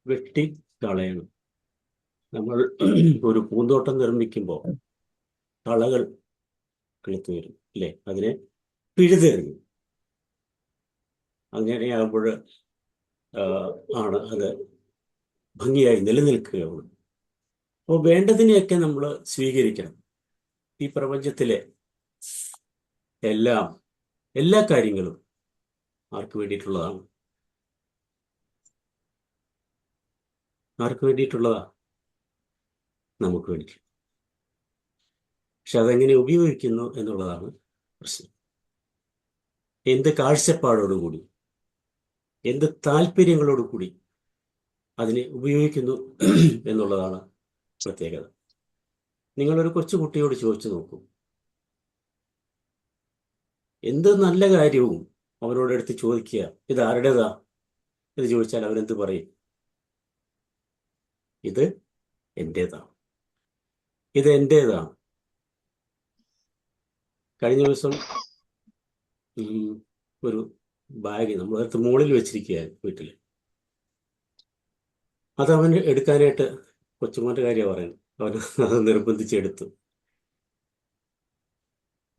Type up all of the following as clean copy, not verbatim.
വെട്ടിക്കളയണം. നമ്മൾ ഒരു പൂന്തോട്ടം നിർമ്മിക്കുമ്പോൾ കളകൾ കിളുത്തു വരും അല്ലേ, അതിനെ പിഴുതെറിയും. അങ്ങനെയാകുമ്പോൾ ആണ് അത് ഭംഗിയായി നിലനിൽക്കുകയുള്ളൂ. അപ്പോൾ വേണ്ടതിനെയൊക്കെ നമ്മൾ സ്വീകരിക്കണം. ഈ പ്രപഞ്ചത്തിലെ എല്ലാ കാര്യങ്ങളും ആർക്ക് വേണ്ടിയിട്ടുള്ളതാണ്? ആർക്ക് വേണ്ടിയിട്ടുള്ളതാ? നമുക്ക് വേണ്ടി. പക്ഷെ അതെങ്ങനെ ഉപയോഗിക്കുന്നു എന്നുള്ളതാണ് പ്രശ്നം. എന്ത് കാഴ്ചപ്പാടോടുകൂടി, എന്ത് താല്പര്യങ്ങളോടുകൂടി അതിനെ ഉപയോഗിക്കുന്നു എന്നുള്ളതാണ് പ്രത്യേകത. നിങ്ങളൊരു കൊച്ചു കുട്ടിയോട് ചോദിച്ചു നോക്കൂ, എന്ത് നല്ല കാര്യവും അവരോട് എടുത്ത് ചോദിക്കുക, ഇത് ആരുടേതാ എന്ന് ചോദിച്ചാൽ അവരെന്ത് പറയും? ഇത് എൻ്റേതാണ്, ഇത് എൻ്റേതാണ്. കഴിഞ്ഞ ദിവസം ഒരു ബാഗ് നമ്മളടുത്ത് മുകളിൽ വെച്ചിരിക്കുകയായിരുന്നു വീട്ടിൽ. അത് അവന് എടുക്കാനായിട്ട് കൊച്ചുമോൻ്റെ കാര്യമാണ് പറയുന്നത്. അവൻ അത് നിർബന്ധിച്ചെടുത്തു.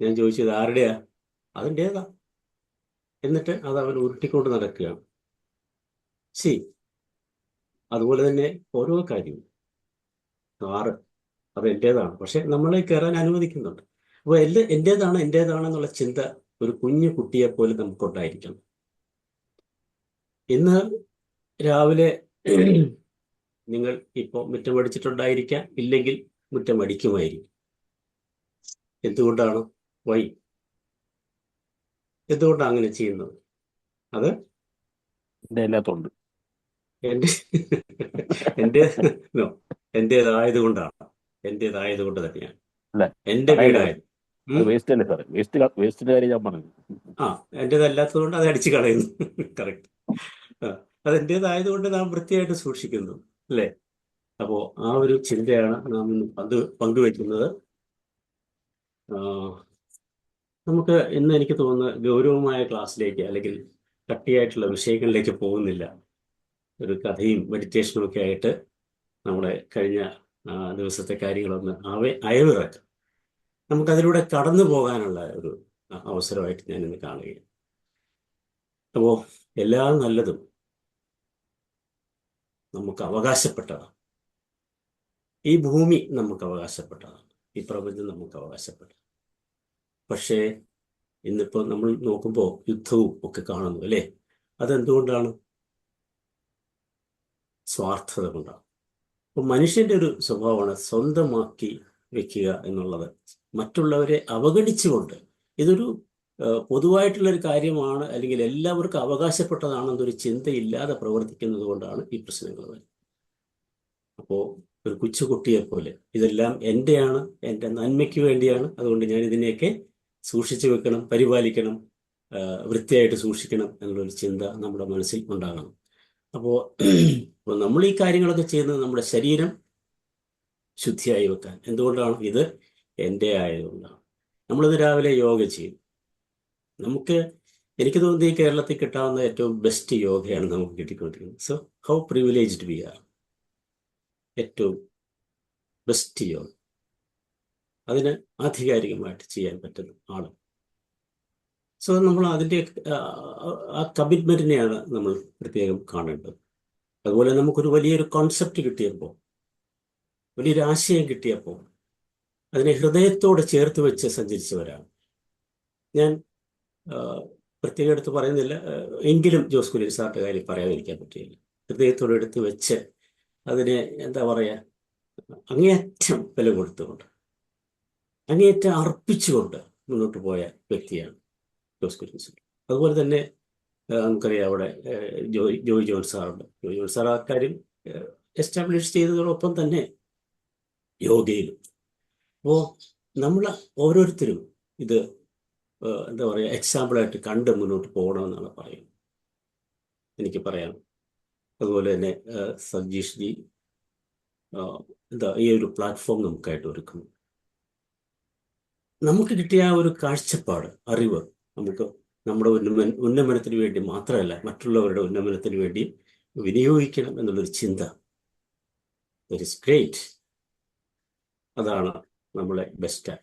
ഞാൻ ചോദിച്ചത് ആരുടെയാ? അതിൻ്റേതാ. എന്നിട്ട് അത് അവൻ ഉരുട്ടിക്കൊണ്ട് നടക്കുകയാണ്. ശരി, അതുപോലെ തന്നെ ഓരോ കാര്യവും. കാറ് അത് എൻ്റേതാണ്, പക്ഷെ നമ്മളെ കയറാൻ അനുവദിക്കുന്നുണ്ട്. അപ്പോൾ എൻ്റേതാണെന്നുള്ള ചിന്ത ഒരു കുഞ്ഞു കുട്ടിയെ പോലെ നമുക്കുണ്ടായിരിക്കണം. ഇന്ന് രാവിലെ നിങ്ങൾ ഇപ്പോൾ മുറ്റമടിച്ചിട്ടുണ്ടായിരിക്കാം, ഇല്ലെങ്കിൽ മുറ്റമടിക്കുമായിരിക്കും. എന്തുകൊണ്ടാണ്? എന്തുകൊണ്ടാണ് അങ്ങനെ ചെയ്യുന്നത്? അത് എല്ലാത്തുണ്ട് എൻ്റെ എൻ്റേതായത് കൊണ്ടാണ്. എൻ്റേതായത് കൊണ്ട് തന്നെയാണ്. അല്ലേ? എൻ്റെ വീടായത്. വേസ്റ്റ് അല്ലേ സാറേ? വേസ്റ്റിന്റെ കാര്യം ഞാൻ പറഞ്ഞു. എൻ്റേതല്ലാത്തത് കൊണ്ട് അത് അടിച്ചു കളയുന്നു. കറക്റ്റ്. അത് എൻ്റേതായത് കൊണ്ട് നാം വൃത്തിയായിട്ട് സൂക്ഷിക്കുന്നു അല്ലേ? അപ്പോൾ ആ ഒരു ചിന്തയാണ് നാം ഇന്ന് പങ്കുവെക്കുന്നത്. നമുക്ക് ഇന്ന് എനിക്ക് തോന്നുന്ന ഗൗരവമായ ക്ലാസ്സിലേക്ക് അല്ലെങ്കിൽ കട്ടിയായിട്ടുള്ള വിഷയങ്ങളിലേക്ക് പോകുന്നില്ല. ഒരു കഥയും മെഡിറ്റേഷനും ഒക്കെ ആയിട്ട് നമ്മുടെ കഴിഞ്ഞ ദിവസത്തെ കാര്യങ്ങളൊന്ന് അയവിറക്കാം. നമുക്കതിലൂടെ കടന്നു പോകാനുള്ള ഒരു അവസരമായിട്ട് ഞാൻ ഇന്ന് കാണുകയാണ്. അപ്പോൾ എല്ലാ നല്ലതും നമുക്ക് അവകാശപ്പെട്ടതാണ്. ഈ ഭൂമി നമുക്ക് അവകാശപ്പെട്ടതാണ്. ഈ പ്രപഞ്ചം നമുക്ക് അവകാശപ്പെട്ടതാണ്. പക്ഷേ ഇന്നിപ്പോൾ നമ്മൾ നോക്കുമ്പോൾ യുദ്ധവും ഒക്കെ കാണുന്നു അല്ലേ? അതെന്തുകൊണ്ടാണ്? സ്വാർത്ഥത കൊണ്ടാണ്. അപ്പോൾ മനുഷ്യൻ്റെ ഒരു സ്വഭാവമാണ് സ്വന്തമാക്കി വെക്കുക എന്നുള്ളത്. മറ്റുള്ളവരെ അവഗണിച്ചുകൊണ്ട് ഇതൊരു പൊതുവായിട്ടുള്ളൊരു കാര്യമാണ്, അല്ലെങ്കിൽ എല്ലാവർക്കും അവകാശപ്പെട്ടതാണെന്നൊരു ചിന്തയില്ലാതെ പ്രവർത്തിക്കുന്നത് കൊണ്ടാണ് ഈ പ്രശ്നങ്ങൾ വരുന്നത്. അപ്പോൾ ഒരു കൊച്ചുകുട്ടിയെ പോലെ ഇതെല്ലാം എൻ്റെയാണ്, എൻ്റെ നന്മയ്ക്ക് വേണ്ടിയാണ്, അതുകൊണ്ട് ഞാൻ ഇതിനെയൊക്കെ സൂക്ഷിച്ചു വെക്കണം, പരിപാലിക്കണം, വൃത്തിയായിട്ട് സൂക്ഷിക്കണം എന്നുള്ളൊരു ചിന്ത നമ്മുടെ മനസ്സിൽ ഉണ്ടാകണം. അപ്പോൾ നമ്മൾ ഈ കാര്യങ്ങളൊക്കെ ചെയ്യുന്നത് നമ്മുടെ ശരീരം ശുദ്ധിയായി വെക്കാൻ. എന്തുകൊണ്ടാണ്? ഇത് എൻ്റെ ആയതുകൊണ്ടാണ്. നമ്മളിന്ന് രാവിലെ യോഗ ചെയ്യും. എനിക്ക് തോന്നുന്നത് ഈ കേരളത്തിൽ കിട്ടാവുന്ന ഏറ്റവും ബെസ്റ്റ് യോഗയാണ് നമുക്ക് കിട്ടിക്കൊണ്ടിരിക്കുന്നത്. So how privileged we are. ഏറ്റവും ബെസ്റ്റ് യോഗ, അതിന് ആധികാരികമായിട്ട് ചെയ്യാൻ പറ്റുന്ന ആള്. സോ നമ്മൾ അതിൻ്റെ ആ കമ്മിറ്റ്മെൻറ്റിനെയാണ് നമ്മൾ പ്രത്യേകം കാണേണ്ടത്. അതുപോലെ നമുക്കൊരു വലിയൊരു കോൺസെപ്റ്റ് കിട്ടിയപ്പോൾ, വലിയൊരു ആശയം കിട്ടിയപ്പോൾ അതിനെ ഹൃദയത്തോടെ ചേർത്ത് വെച്ച് സഞ്ചരിച്ചവരാണ്. ഞാൻ പ്രത്യേകം എടുത്ത് പറയുന്നില്ല, എങ്കിലും ജോസ് കുര്യൻ സാറിൻ്റെ കാര്യം പറയാതിരിക്കാൻ പറ്റില്ല. ഹൃദയത്തോടെ എടുത്ത് വെച്ച് അതിനെ എന്താ പറയുക, അങ്ങേയറ്റം വില കൊടുത്തുകൊണ്ട്, അങ്ങേയറ്റം അർപ്പിച്ചുകൊണ്ട് മുന്നോട്ട് പോയ വ്യക്തിയാണ് ജോസ് കുര്യൻ സാർ. അതുപോലെ തന്നെ നമുക്കറിയാം അവിടെ ജോയ് ജോൺ സാറുണ്ട്. ജോയ് ജോൺ സാർ ആ കാര്യം എസ്റ്റാബ്ലിഷ് ചെയ്തതോടൊപ്പം തന്നെ യോഗയിലും. അപ്പോൾ നമ്മൾ ഓരോരുത്തരും ഇത് എന്താ പറയുക, എക്സാമ്പിളായിട്ട് കണ്ട് മുന്നോട്ട് പോകണമെന്നാണ് പറയുന്നത്, എനിക്ക് പറയാം. അതുപോലെ തന്നെ സജീഷ് ജി ഈ ഒരു പ്ലാറ്റ്ഫോം നമുക്കായിട്ട് ഒരുക്കുന്നു. നമുക്ക് കിട്ടിയ ആ ഒരു കാഴ്ചപ്പാട്, അറിവ് നമുക്ക് നമ്മുടെ ഉന്നമനത്തിന് വേണ്ടി മാത്രമല്ല, മറ്റുള്ളവരുടെ ഉന്നമനത്തിന് വേണ്ടി വിനിയോഗിക്കണം എന്നുള്ളൊരു ചിന്ത. That is great. അതാണ് നമ്മളെ ബെസ്റ്റ്.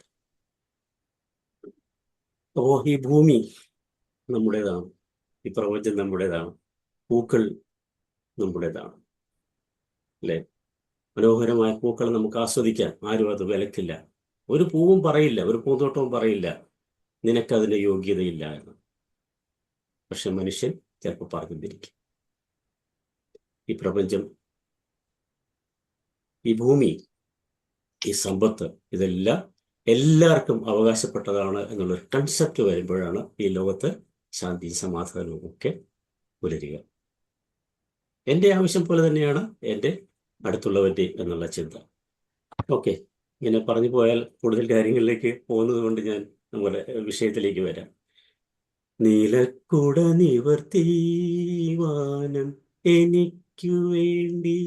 അപ്പോൾ ഈ ഭൂമി നമ്മുടേതാണ്, ഈ പ്രപഞ്ചം നമ്മുടേതാണ്, പൂക്കൾ നമ്മുടേതാണ്, അല്ലേ? മനോഹരമായ പൂക്കൾ നമുക്ക് ആസ്വദിക്കാം, ആരും അത് വിലക്കില്ല. ഒരു പൂവും പറയില്ല, ഒരു പൂന്തോട്ടവും പറയില്ല നിനക്കതിൻ്റെ യോഗ്യതയില്ല എന്ന്. പക്ഷെ മനുഷ്യൻ ചിലപ്പോൾ പറഞ്ഞിരിക്കും. ഈ പ്രപഞ്ചം, ഈ ഭൂമി, ഈ സമ്പത്ത്, ഇതെല്ലാം എല്ലാവർക്കും അവകാശപ്പെട്ടതാണ് എന്നുള്ളൊരു കൺസെപ്റ്റ് വരുമ്പോഴാണ് ഈ ലോകത്ത് ശാന്തിയും സമാധാനവും ഒക്കെ പുലരുക. എൻ്റെ ആവശ്യം പോലെ തന്നെയാണ് എൻ്റെ അടുത്തുള്ളവൻ്റെ എന്നുള്ള ചിന്ത. ഓക്കെ, ഇങ്ങനെ പറഞ്ഞു പോയാൽ കൂടുതൽ കാര്യങ്ങളിലേക്ക് പോകുന്നത് കൊണ്ട് ഞാൻ നമ്മുടെ വിഷയത്തിലേക്ക് വരാം. നീലക്കുട നിവർത്തി വാനം എനിക്കു വേണ്ടി,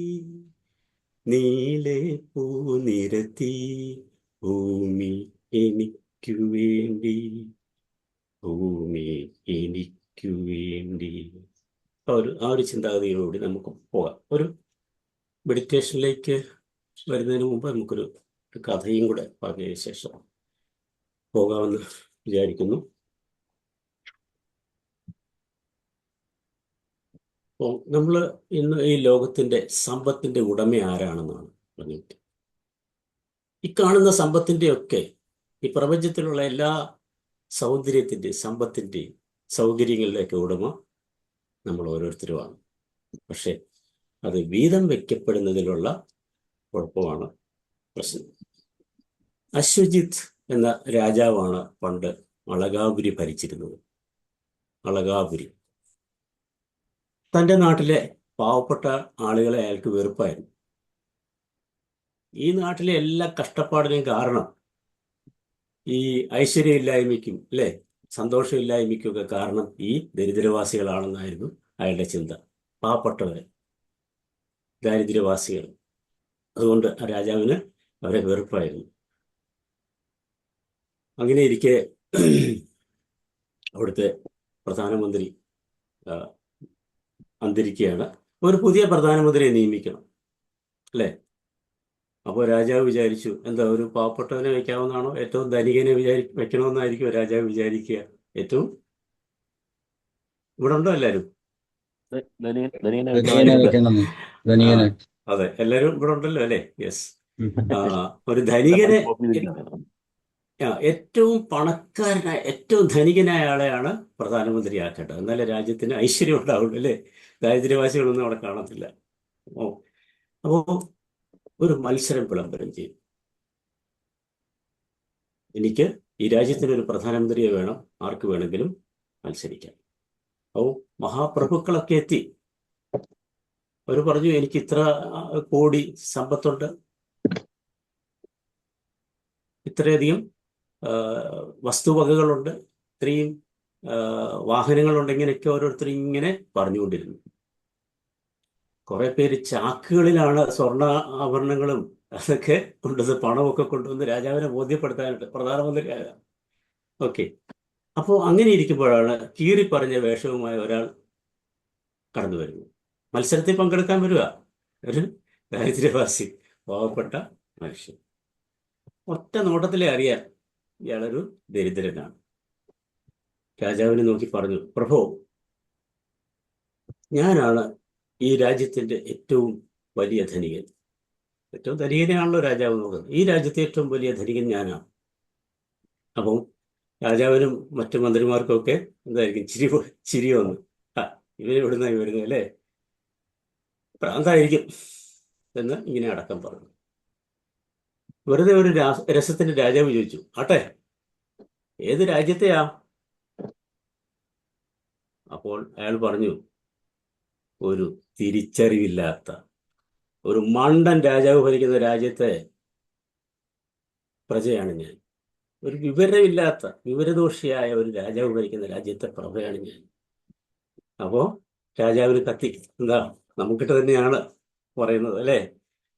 നീലെ പൂ നിരത്തി ഭൂമി എനിക്കു വേണ്ടി, ഭൂമി എനിക്കു വേണ്ടി. ആ ഒരു ചിന്താഗതിയോടുകൂടി നമുക്ക് പോകാം. ഒരു മെഡിറ്റേഷനിലേക്ക് വരുന്നതിന് മുമ്പ് നമുക്കൊരു കഥയും കൂടെ പറഞ്ഞതിന് ശേഷം പോകാമെന്ന് വിചാരിക്കുന്നു. അപ്പോൾ നമ്മൾ ഇന്ന് ഈ ലോകത്തിൻ്റെ സമ്പത്തിൻ്റെ ഉടമ ആരാണെന്നാണ് പറഞ്ഞിട്ട്. ഈ കാണുന്ന സമ്പത്തിൻ്റെയൊക്കെ, ഈ പ്രപഞ്ചത്തിലുള്ള എല്ലാ സൗന്ദര്യത്തിൻ്റെയും സമ്പത്തിൻ്റെയും സൗകര്യങ്ങളിലേക്ക് ഉടമ നമ്മൾ ഓരോരുത്തരുമാണ്. പക്ഷെ അത് വീതം വയ്ക്കപ്പെടുന്നതിലുള്ള കുഴപ്പമാണ് പ്രശ്നം. അശ്വജിത്ത് എന്ന രാജാവാണ് പണ്ട് അളകാപുരി ഭരിച്ചിരുന്നത്. അളകാപുരി. തൻ്റെ നാട്ടിലെ പാവപ്പെട്ട ആളുകളെ അയാൾക്ക് വെറുപ്പായിരുന്നു. ഈ നാട്ടിലെ എല്ലാ കഷ്ടപ്പാടിനും കാരണം, ഈ ഐശ്വര്യമില്ലായ്മയ്ക്കും അല്ലേ, സന്തോഷമില്ലായ്മയ്ക്കും ഒക്കെ കാരണം ഈ ദരിദ്രവാസികളാണെന്നായിരുന്നു അയാളുടെ ചിന്ത. പാവപ്പെട്ടവരെ, ദാരിദ്ര്യവാസികൾ. അതുകൊണ്ട് ആ രാജാവിന് അവരെ വെറുപ്പായിരുന്നു. അങ്ങനെ ഇരിക്കെ അവിടുത്തെ പ്രധാനമന്ത്രി അന്തരിക്കുകയാണ്. ഒരു പുതിയ പ്രധാനമന്ത്രിയെ നിയമിക്കണം, അല്ലേ? അപ്പോൾ രാജാവ് വിചാരിച്ചു, എന്താ ഒരു പാവപ്പെട്ടവനെ വയ്ക്കാവുന്നതാണോ, ഏറ്റവും ധനികനെ വെക്കണമെന്നായിരിക്കും രാജാവ് വിചാരിക്കുക. ഏറ്റവും ഇവിടെ ഉണ്ടോ എല്ലാവരും? അതെ, എല്ലാവരും ഇവിടെ ഉണ്ടല്ലോ, അല്ലേ? യെസ്. ഒരു ധനികനെ, ഏറ്റവും പണക്കാരനായ, ഏറ്റവും ധനികനായ ആളെയാണ് പ്രധാനമന്ത്രിയാക്കേണ്ടത്. എന്നാലേ രാജ്യത്തിന് ഐശ്വര്യം ഉണ്ടാവുള്ളൂ, അല്ലേ? ദാരിദ്ര്യവാസികളൊന്നും അവിടെ കാണത്തില്ല. അപ്പോൾ ഒരു മത്സരം വിളംബരം ചെയ്തു. എനിക്ക് ഈ രാജ്യത്തിനൊരു പ്രധാനമന്ത്രിയെ വേണം, ആർക്ക് വേണമെങ്കിലും മത്സരിക്കാം. അപ്പോൾ മഹാപ്രഭുക്കളൊക്കെ എത്തി. അവർ പറഞ്ഞു, എനിക്ക് ഇത്ര കോടി സമ്പത്തുണ്ട്, ഇത്രയധികം വസ്തുവകകളുണ്ട്, ഇത്രയും വാഹനങ്ങളുണ്ട്, ഇങ്ങനെയൊക്കെ ഓരോരുത്തർ ഇങ്ങനെ പറഞ്ഞുകൊണ്ടിരുന്നു. കുറെ പേര് ചാക്കുകളിലാണ് സ്വർണ്ണ ആഭരണങ്ങളും അതൊക്കെ കൊണ്ടുവന്ന്, പണമൊക്കെ കൊണ്ടുവന്ന് രാജാവിനെ ബോധ്യപ്പെടുത്താനായിട്ട് പ്രധാനമന്ത്രിയായ. ഓക്കെ, അപ്പോൾ അങ്ങനെ ഇരിക്കുമ്പോഴാണ് കീറി പറഞ്ഞ വേഷവുമായ ഒരാൾ കടന്നു വരുന്നു. മത്സരത്തിൽ പങ്കെടുക്കാൻ വരിക ഒരു ദാരിദ്ര്യവാസി, പാവപ്പെട്ട മനുഷ്യൻ. ഒറ്റ നോട്ടത്തിലേ അറിയാൻ ഇയാളൊരു ദരിദ്രനാണ്. രാജാവിനെ നോക്കി പറഞ്ഞു, പ്രഭു, ഞാനാണ് ഈ രാജ്യത്തിൻ്റെ ഏറ്റവും വലിയ ധനികൻ. ഏറ്റവും ധനികനെയാണല്ലോ രാജാവ് നോക്കുന്നത്. ഈ രാജ്യത്തെ ഏറ്റവും വലിയ ധനികൻ ഞാനാണ്. അപ്പം രാജാവിനും മറ്റു മന്ത്രിമാർക്കും ഒക്കെ എന്തായിരിക്കും, ചിരി വന്നു. ഇവരെ ഇവിടുന്നായി വരുന്നത്, അല്ലേ? പ്രാന്തായിരിക്കും എന്ന് ഇങ്ങനെ അടക്കം പറഞ്ഞു. വെറുതെ ഒരു രസത്തിന്റെ രാജാവ് ചോദിച്ചു, ആട്ടെ, ഏത് രാജ്യത്തെയാ? അപ്പോൾ അയാൾ പറഞ്ഞു, ഒരു തിരിച്ചറിവില്ലാത്ത ഒരു മണ്ടൻ രാജാവ് ഭരിക്കുന്ന രാജ്യത്തെ പ്രജയാണ് ഞാൻ. ഒരു വിവരമില്ലാത്ത, വിവരദോഷിയായ ഒരു രാജാവ് ഭരിക്കുന്ന രാജ്യത്തെ പ്രഭയാണ് ഞാൻ. അപ്പോൾ രാജാവിന് കത്തി, എന്താ, നമുക്കിട്ട് തന്നെയാണ് പറയുന്നത്, അല്ലേ?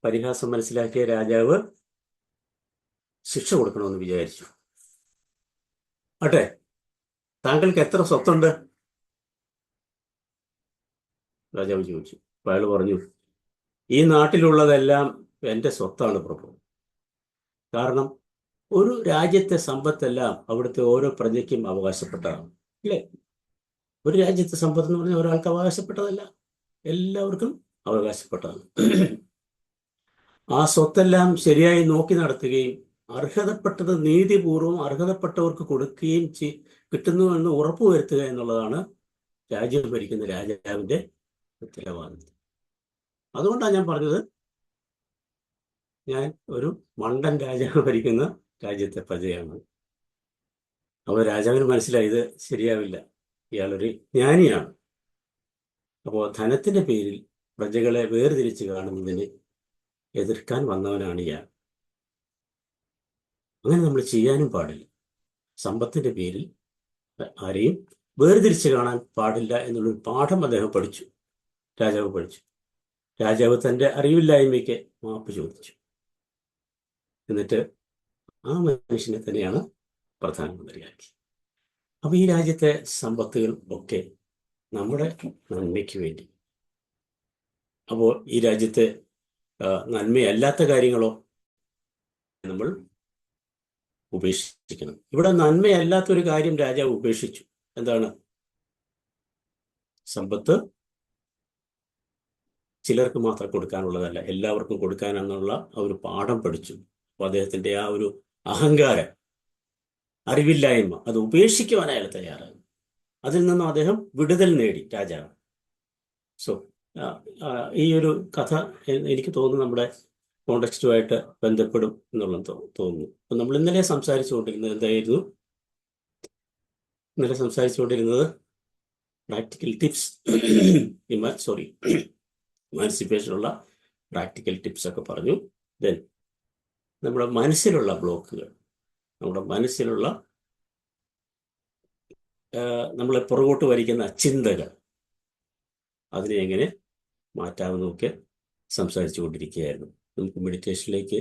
പരിഹാസം മനസ്സിലാക്കിയ രാജാവ് ശിക്ഷ കൊടുക്കണമെന്ന് വിചാരിച്ചു. ആട്ടെ, താങ്കൾക്ക് എത്ര സ്വത്തുണ്ട്? രാജാവ് ചോദിച്ചു. അപ്പോൾ അയാൾ പറഞ്ഞു, ഈ നാട്ടിലുള്ളതെല്ലാം എൻ്റെ സ്വത്താണ് പ്രഭു. കാരണം ഒരു രാജ്യത്തെ സമ്പത്തെല്ലാം അവിടുത്തെ ഓരോ പ്രജയ്ക്കും അവകാശപ്പെട്ടതാണ്, അല്ലേ? ഒരു രാജ്യത്തെ സമ്പത്ത് എന്ന് പറഞ്ഞാൽ ഒരാൾക്ക് അവകാശപ്പെട്ടതല്ല, എല്ലാവർക്കും അവകാശപ്പെട്ടതാണ്. ആ സ്വത്തെല്ലാം ശരിയായി നോക്കി നടത്തുകയും അർഹതപ്പെട്ടത് നീതിപൂർവ്വം അർഹതപ്പെട്ടവർക്ക് കൊടുക്കുകയും കിട്ടുന്നുവെന്ന് ഉറപ്പുവരുത്തുക എന്നുള്ളതാണ് രാജ്യം ഭരിക്കുന്ന രാജാവിൻ്റെ ഉത്തരവാദിത്വം. അതുകൊണ്ടാണ് ഞാൻ പറഞ്ഞത്, ഞാൻ ഒരു മണ്ടൻ രാജാവ് ഭരിക്കുന്ന രാജ്യത്തെ പ്രജയാണ്. അപ്പോൾ രാജാവിന് മനസ്സിലായി ഇത് ശരിയാവില്ല, ഇയാളൊരു ജ്ഞാനിയാണ്. അപ്പോൾ ധനത്തിൻ്റെ പേരിൽ പ്രജകളെ വേർതിരിച്ച് കാണുന്നതിന് എതിർക്കാൻ വന്നവനാണ് ഇയാൾ. അങ്ങനെ നമ്മൾ ചെയ്യാനും പാടില്ല. സമ്പത്തിൻ്റെ പേരിൽ ആരെയും വേർതിരിച്ച് കാണാൻ പാടില്ല എന്നുള്ളൊരു പാഠം അദ്ദേഹം പഠിച്ചു, രാജാവ് പഠിച്ചു. രാജാവ് തൻ്റെ അറിവില്ലായ്മയ്ക്ക് മാപ്പ് ചോദിച്ചു. എന്നിട്ട് ആ മനുഷ്യനെ തന്നെയാണ് പ്രധാനമന്ത്രിയാക്കി. അപ്പോൾ ഈ രാജ്യത്തെ സമ്പത്തുകൾ ഒക്കെ നമ്മുടെ നന്മയ്ക്ക് വേണ്ടി. അപ്പോൾ ഈ രാജ്യത്തെ നന്മയല്ലാത്ത കാര്യങ്ങളോ നമ്മൾ ഉപേക്ഷിക്കണം. ഇവിടെ നന്മയല്ലാത്തൊരു കാര്യം രാജാവ് ഉപേക്ഷിച്ചു. എന്താണ്? സമ്പത്ത് ചിലർക്ക് മാത്രം കൊടുക്കാനുള്ളതല്ല, എല്ലാവർക്കും കൊടുക്കാനെന്നുള്ള ഒരു പാഠം പഠിച്ചു. അപ്പോൾ അദ്ദേഹത്തിൻ്റെ ആ ഒരു അഹങ്കാരം, അറിവില്ലായ്മ, അത് ഉപേക്ഷിക്കുവാൻ അയാൾ തയ്യാറായി. അതിൽ നിന്നും അദ്ദേഹം വിടുതൽ നേടി രാജാവ്. സോ ഈ ഒരു കഥ എനിക്ക് തോന്നുന്നു നമ്മുടെ കോണ്ടെക്സ്റ്റുമായിട്ട് ബന്ധപ്പെടും എന്നുള്ളത് തോന്നുന്നു. അപ്പം നമ്മൾ ഇന്നലെ സംസാരിച്ചുകൊണ്ടിരുന്നത് എന്തായിരുന്നു? ഇന്നലെ സംസാരിച്ചുകൊണ്ടിരുന്നത് പ്രാക്ടിക്കൽ ടിപ്സ്, ഇമാൻസിപ്പേഷനുള്ള പ്രാക്ടിക്കൽ ടിപ്സ് ഒക്കെ പറഞ്ഞു. ദെൻ നമ്മുടെ മനസ്സിലുള്ള ബ്ലോക്കുകൾ, നമ്മുടെ മനസ്സിലുള്ള നമ്മളെ പുറകോട്ട് വലിക്കുന്ന ചിന്തകൾ, അതിനെ എങ്ങനെ മാറ്റാമെന്നൊക്കെ സംസാരിച്ചു കൊണ്ടിരിക്കുകയായിരുന്നു. നമുക്ക് മെഡിറ്റേഷനിലേക്ക്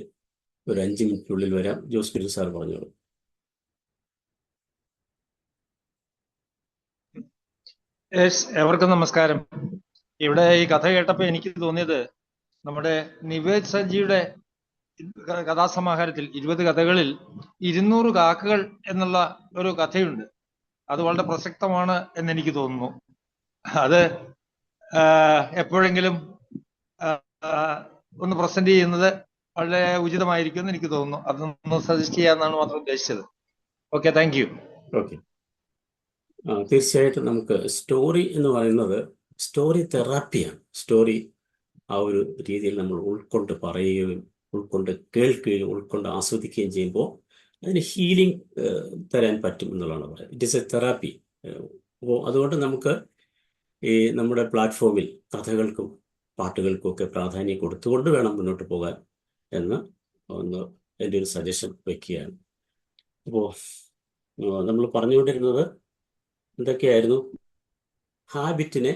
ഒരു 5 മിനിറ്റിനുള്ളിൽ വരാം. ജോസ് കുര്യൻ സാർ പറഞ്ഞോളൂ. എവർക്കും നമസ്കാരം. ഇവിടെ ഈ കഥ കേട്ടപ്പോൾ എനിക്ക് തോന്നിയത്, നമ്മുടെ നിവേദ് സജിയുടെ കഥാസമാഹാരത്തിൽ 20 കഥകളിൽ 200 കാക്കകൾ എന്നുള്ള ഒരു കഥയുണ്ട്. അത് വളരെ പ്രസക്തമാണ് എന്നെനിക്ക് തോന്നുന്നു. അത് എപ്പോഴെങ്കിലും ഒന്ന് പ്രസന്റ് ചെയ്യുന്നത് വളരെ ഉചിതമായിരിക്കും എന്ന് എനിക്ക് തോന്നുന്നു. അതൊന്ന് സജസ്റ്റ് ചെയ്യാന്നാണ് മാത്രം ഉദ്ദേശിച്ചത്. Okay, thank you. ഓക്കെ, തീർച്ചയായിട്ടും നമുക്ക് സ്റ്റോറി എന്ന് പറയുന്നത് സ്റ്റോറി തെറാപ്പിയാണ്. സ്റ്റോറി ആ ഒരു രീതിയിൽ നമ്മൾ ഉൾക്കൊണ്ട് പറയുകയും ഉൾക്കൊണ്ട് കേൾക്കുകയും ഉൾക്കൊണ്ട് ആസ്വദിക്കുകയും ചെയ്യുമ്പോൾ അതിന് ഹീലിംഗ് തരാൻ പറ്റും എന്നുള്ളതാണ് പറയുന്നത്. It is A therapy. അപ്പോൾ അതുകൊണ്ട് നമുക്ക് ഈ നമ്മുടെ പ്ലാറ്റ്ഫോമിൽ കഥകൾക്കും പാട്ടുകൾക്കും ഒക്കെ പ്രാധാന്യം കൊടുത്തുകൊണ്ട് വേണം മുന്നോട്ട് പോകാൻ എന്ന് എൻ്റെ ഒരു സജഷൻ വയ്ക്കുകയാണ്. അപ്പോൾ നമ്മൾ പറഞ്ഞുകൊണ്ടിരുന്നത് എന്തൊക്കെയായിരുന്നു? ഹാബിറ്റിനെ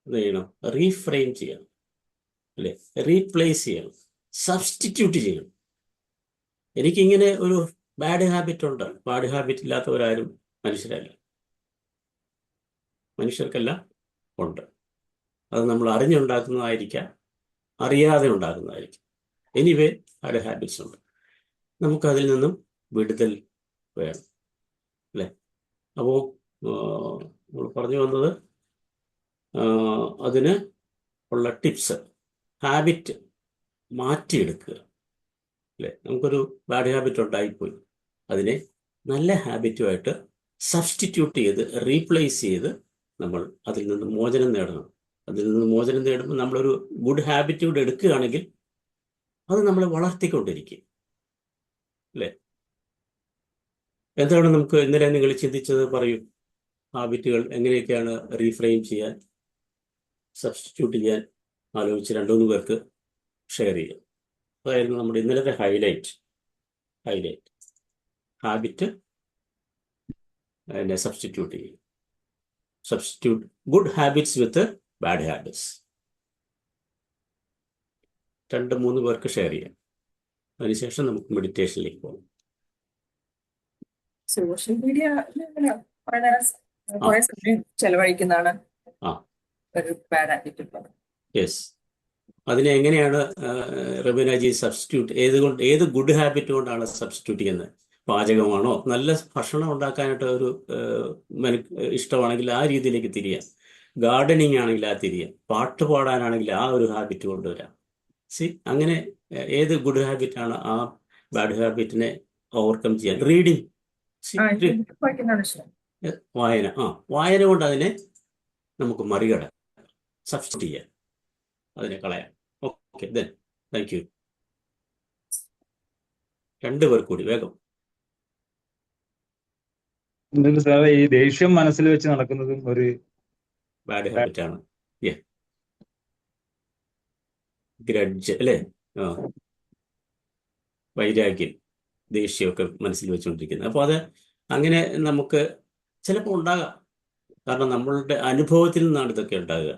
എന്ത് ചെയ്യണം? റീഫ്രെയിം ചെയ്യണം, അല്ലേ? റീപ്ലേസ് ചെയ്യണം, സബ്സ്റ്റിറ്റ്യൂട്ട് ചെയ്യണം. എനിക്കിങ്ങനെ ഒരു ബാഡ് ഹാബിറ്റ് ഉണ്ട്. ബാഡ് ഹാബിറ്റ് ഇല്ലാത്തവരാരും മനുഷ്യർക്കെല്ലാം ഉണ്ട്. അത് നമ്മൾ അറിഞ്ഞുണ്ടാക്കുന്നതായിരിക്കാം, അറിയാതെ ഉണ്ടാക്കുന്നതായിരിക്കും. എനിവേ ബാഡ് ഹാബിറ്റ്സ് ഉണ്ട്. നമുക്കതിൽ നിന്നും വിടുതൽ വേണം, അല്ലേ? അപ്പോൾ നമ്മൾ പറഞ്ഞു വന്നത് അതിന് ഉള്ള ടിപ്സ്, ഹാബിറ്റ് മാറ്റിയെടുക്കുക, അല്ലേ? നമുക്കൊരു ബാഡ് ഹാബിറ്റ് ഉണ്ടായിപ്പോയി, അതിനെ നല്ല ഹാബിറ്റുമായിട്ട് സബ്സ്റ്റിറ്റ്യൂട്ട് ചെയ്ത് റീപ്ലേസ് ചെയ്ത് നമ്മൾ അതിൽ നിന്ന് മോചനം നേടണം. അതിൽ നിന്ന് മോചനം നേടുമ്പോൾ നമ്മളൊരു ഗുഡ് ഹാബിറ്റ് കൂടെ എടുക്കുകയാണെങ്കിൽ അത് നമ്മളെ വളർത്തിക്കൊണ്ടിരിക്കും, അല്ലേ? എന്താണ് നമുക്ക് ഇന്നലെ നിങ്ങൾ ചിന്തിച്ചത്? പറയൂ. ഹാബിറ്റുകൾ എങ്ങനെയൊക്കെയാണ് റീഫ്രെയിം ചെയ്യാൻ, സബ്സ്റ്റിറ്റ്യൂട്ട് ചെയ്യാൻ ആലോചിച്ച് 2-3 പേർക്ക് ഷെയർ ചെയ്യാം. അതായിരുന്നു നമ്മുടെ ഇന്നലത്തെ ഹൈലൈറ്റ്. ഹാബിറ്റ് എന്നെ സബ്സ്റ്റിറ്റ്യൂട്ട് ചെയ്യും. സബ്സ്റ്റിറ്റ്യൂട്ട് ഗുഡ് ഹാബിറ്റ്സ് വിത്ത് ബാഡ് ഹാബിറ്റ്സ്. 2-3 പേർക്ക് ഷെയർ ചെയ്യാം. അതിനുശേഷം നമുക്ക് മെഡിറ്റേഷനിലേക്ക് പോകാം. സോഷ്യൽ മീഡിയ കുറെ നേരം കുറെ സമയം ചെലവഴിക്കുന്നതാണ് ഒരു ബാഡ് ഹാബിറ്റ് ഉള്ളത്. യെസ്. അതിനെ എങ്ങനെയാണ് റബീനാജി സബ്സ്റ്റിറ്റ്യൂട്ട് ഏത് ഗുഡ് ഹാബിറ്റ് കൊണ്ടാണ് സബ്സ്റ്റിറ്റ്യൂട്ട് ചെയ്യുന്നത്? പാചകമാണോ? നല്ല ഭക്ഷണം ഉണ്ടാക്കാനായിട്ട് ഒരു ഇഷ്ടമാണെങ്കിൽ ആ രീതിയിലേക്ക് തിരിയാം. ഗാർഡനിങ് ആണെങ്കിൽ ആ തിരിയാം. പാട്ട് പാടാനാണെങ്കിൽ ആ ഒരു ഹാബിറ്റ് കൊണ്ടുവരാം. അങ്ങനെ ഏത് ഗുഡ് ഹാബിറ്റാണ് ആ ബാഡ് ഹാബിറ്റിനെ ഓവർകം ചെയ്യാൻ? റീഡിങ്, വായന. വായന കൊണ്ട് അതിനെ നമുക്ക് മറികടക്കാം, സബ്സ്റ്റിറ്റ്യൂട്ട് ചെയ്യാം, അതിനെ കളയാം. Okay, then thank you. 2 പേർ കൂടി വേഗം. എന്നിട്ട് സാറേ, ഈ ദേഷ്യം മനസ്സിൽ വെച്ച് നടക്കുന്നതും ഒരു ബാഡ് ഹാബിറ്റാണ്. ഗ്രഡ്ജ് അല്ലേ? വൈരാഗ്യം, ദേഷ്യമൊക്കെ മനസ്സിൽ വെച്ചുകൊണ്ടിരിക്കുന്നത്. അപ്പോൾ അത് അങ്ങനെ നമുക്ക് ചിലപ്പോൾ ഉണ്ടാകാം. കാരണം നമ്മളുടെ അനുഭവത്തിൽ നിന്നാണ് ഇതൊക്കെ ഉണ്ടാകുക.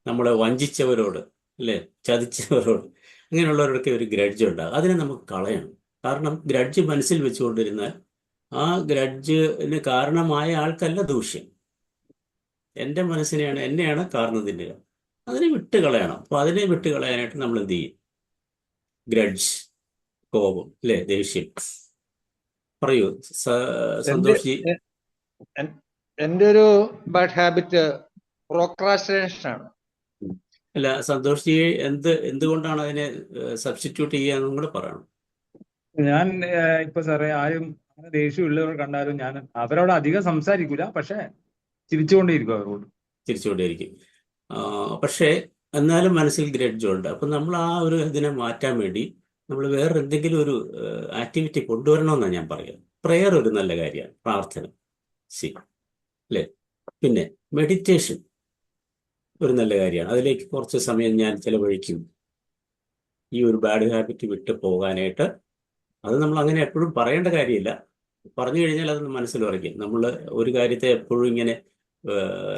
നമ്മളെ വഞ്ചിച്ചവരോട്, അല്ലേ, ചതിച്ചവരോട്, അങ്ങനെയുള്ളവരൊക്കെ ഒരു ഗ്രഡ്ജ് ഉണ്ടാകും. അതിനെ നമുക്ക് കളയണം. കാരണം ഗ്രഡ്ജ് മനസ്സിൽ വെച്ചുകൊണ്ടിരുന്നാൽ ആ ഗ്രഡ്ജിന് കാരണമായ ആൾക്കല്ല ദൂഷ്യം, എൻ്റെ മനസ്സിനെയാണ്, എന്നെയാണ് കാർന്നു തിന്നുക. അതിനെ വിട്ട് കളയണം. അപ്പോൾ അതിനെ വിട്ട് കളയാനായിട്ട് നമ്മൾ എന്ത് ചെയ്യും? ഗ്രഡ്ജ്, കോപം, അല്ലേ, ദേഷ്യം. പറയൂ സന്തോഷ് ജി. എൻ്റെ ഒരു ബാഡ് ഹാബിറ്റ് പ്രോക്രാസ്റ്റിനേഷൻ ആണ്. അല്ല, സന്തോഷ് ജി എന്തുകൊണ്ടാണ് അതിനെ സബ്സ്റ്റിറ്റ്യൂട്ട് ചെയ്യാന്നും കൂടെ പറയണം. ഞാൻ ഇപ്പൊ സാറേ, ആരും അങ്ങനെ ദേഷ്യമുള്ളവർ കണ്ടാലും ഞാൻ അവരോട് അധികം സംസാരിക്കൂല, പക്ഷെ ചിരിച്ചുകൊണ്ടേയിരിക്കും അവരോട്. ചിരിച്ചുകൊണ്ടേയിരിക്കും. പക്ഷേ എന്നാലും മനസ്സിൽ ഗ്രഡ്ജുണ്ട്. അപ്പം നമ്മൾ ആ ഒരു ഇതിനെ മാറ്റാൻ വേണ്ടി നമ്മൾ വേറെ എന്തെങ്കിലും ഒരു ആക്ടിവിറ്റി കൊണ്ടുവരണമെന്നാണ് ഞാൻ പറയുക. പ്രെയർ ഒരു നല്ല കാര്യമാണ്, പ്രാർത്ഥന, അല്ലേ. പിന്നെ മെഡിറ്റേഷൻ ഒരു നല്ല കാര്യമാണ്. അതിലേക്ക് കുറച്ച് സമയം ഞാൻ ചിലവഴിക്കും ഈ ഒരു ബാഡ് ഹാബിറ്റ് വിട്ട് പോകാനായിട്ട്. അത് നമ്മൾ അങ്ങനെ എപ്പോഴും പറയേണ്ട കാര്യമില്ല. പറഞ്ഞു കഴിഞ്ഞാൽ അത് മനസ്സിൽ ഉറയ്ക്കും. നമ്മൾ ഒരു കാര്യത്തെ എപ്പോഴും ഇങ്ങനെ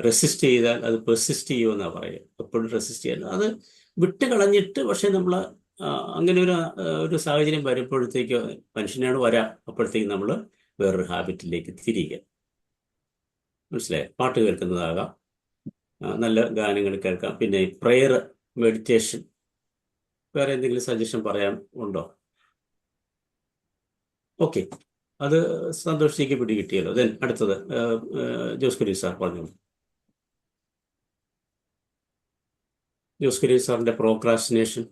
റെസിസ്റ്റ് ചെയ്താൽ അത് പെർസിസ്റ്റ് ചെയ്യുമെന്നാണ് പറയുക. എപ്പോഴും റെസിസ്റ്റ് ചെയ്യാൻ അത് വിട്ട് കളഞ്ഞിട്ട്, പക്ഷേ നമ്മൾ അങ്ങനെ ഒരു സാഹചര്യം വരുമ്പോഴത്തേക്ക് മനുഷ്യനാണ് വരാം. അപ്പോഴത്തേക്ക് നമ്മൾ വേറൊരു ഹാബിറ്റിലേക്ക് തിരിയുക. മനസ്സിലായി? പാട്ട് കേൾക്കുന്നതാകാം, നല്ല ഗാനങ്ങൾ കേൾക്കാം. പിന്നെ പ്രെയർ, മെഡിറ്റേഷൻ. വേറെ എന്തെങ്കിലും സജഷൻ പറയാൻ ഉണ്ടോ? ഓക്കെ, അത് സന്തോഷിക്ക് പിടികിട്ടിയല്ലോ. ദെൻ അടുത്തത് ജോസ് കുര്യൻ സാർ പറഞ്ഞു. ജോസ് കുര്യൻ സാറിന്റെ പ്രോക്രാസ്റ്റിനേഷൻ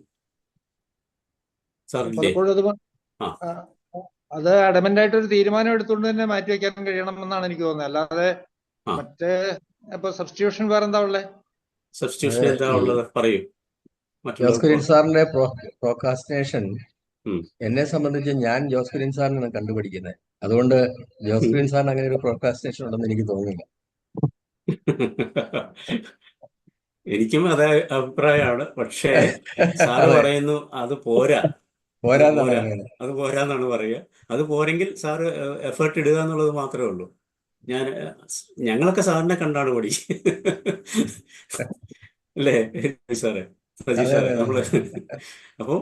സാറിന്റെ അത് അഡമന്റ് ആയിട്ട് ഒരു തീരുമാനം എടുത്തുകൊണ്ട് തന്നെ മാറ്റി വെക്കാൻ കഴിയണമെന്നാണ് എനിക്ക് തോന്നുന്നത്. അല്ലാതെ മറ്റേ ഇപ്പൊ സബ്സ്റ്റിറ്റ്യൂഷൻ വേറെ എന്താ ഉള്ളത്? സബ്സ്റ്റിറ്റ്യൂഷൻ എന്താ ഉള്ളത്? പറയൂ. ജോസ് കുര്യൻ സാറിന്റെ പ്രോക്രാസ്റ്റിനേഷൻ എന്നെ സംബന്ധിച്ച് ഞാൻ ജോസ് കുര്യൻ സാറിനാണ് കണ്ടുപിടിക്കുന്നത്. അതുകൊണ്ട് ജോസ് കുര്യൻ സാറിന് അങ്ങനെ ഒരു പ്രോക്രാസ്റ്റിനേഷൻ ഉണ്ടെന്ന് എനിക്ക് തോന്നുന്നില്ല. എനിക്കും അതേ അഭിപ്രായമാണ്. പക്ഷേ സാറ് പറയുന്നു അത് പോരാന്നാണ് പറയുക. അത് പോരെങ്കിൽ സാറ് എഫേർട്ട് ഇടുക എന്നുള്ളത് മാത്രമേ ഉള്ളൂ. ഞങ്ങളൊക്കെ സാറിനെ കണ്ടാണ് പഠി, അല്ലേ സാറേ, സജീഷ് സാറേ? നമ്മള് അപ്പം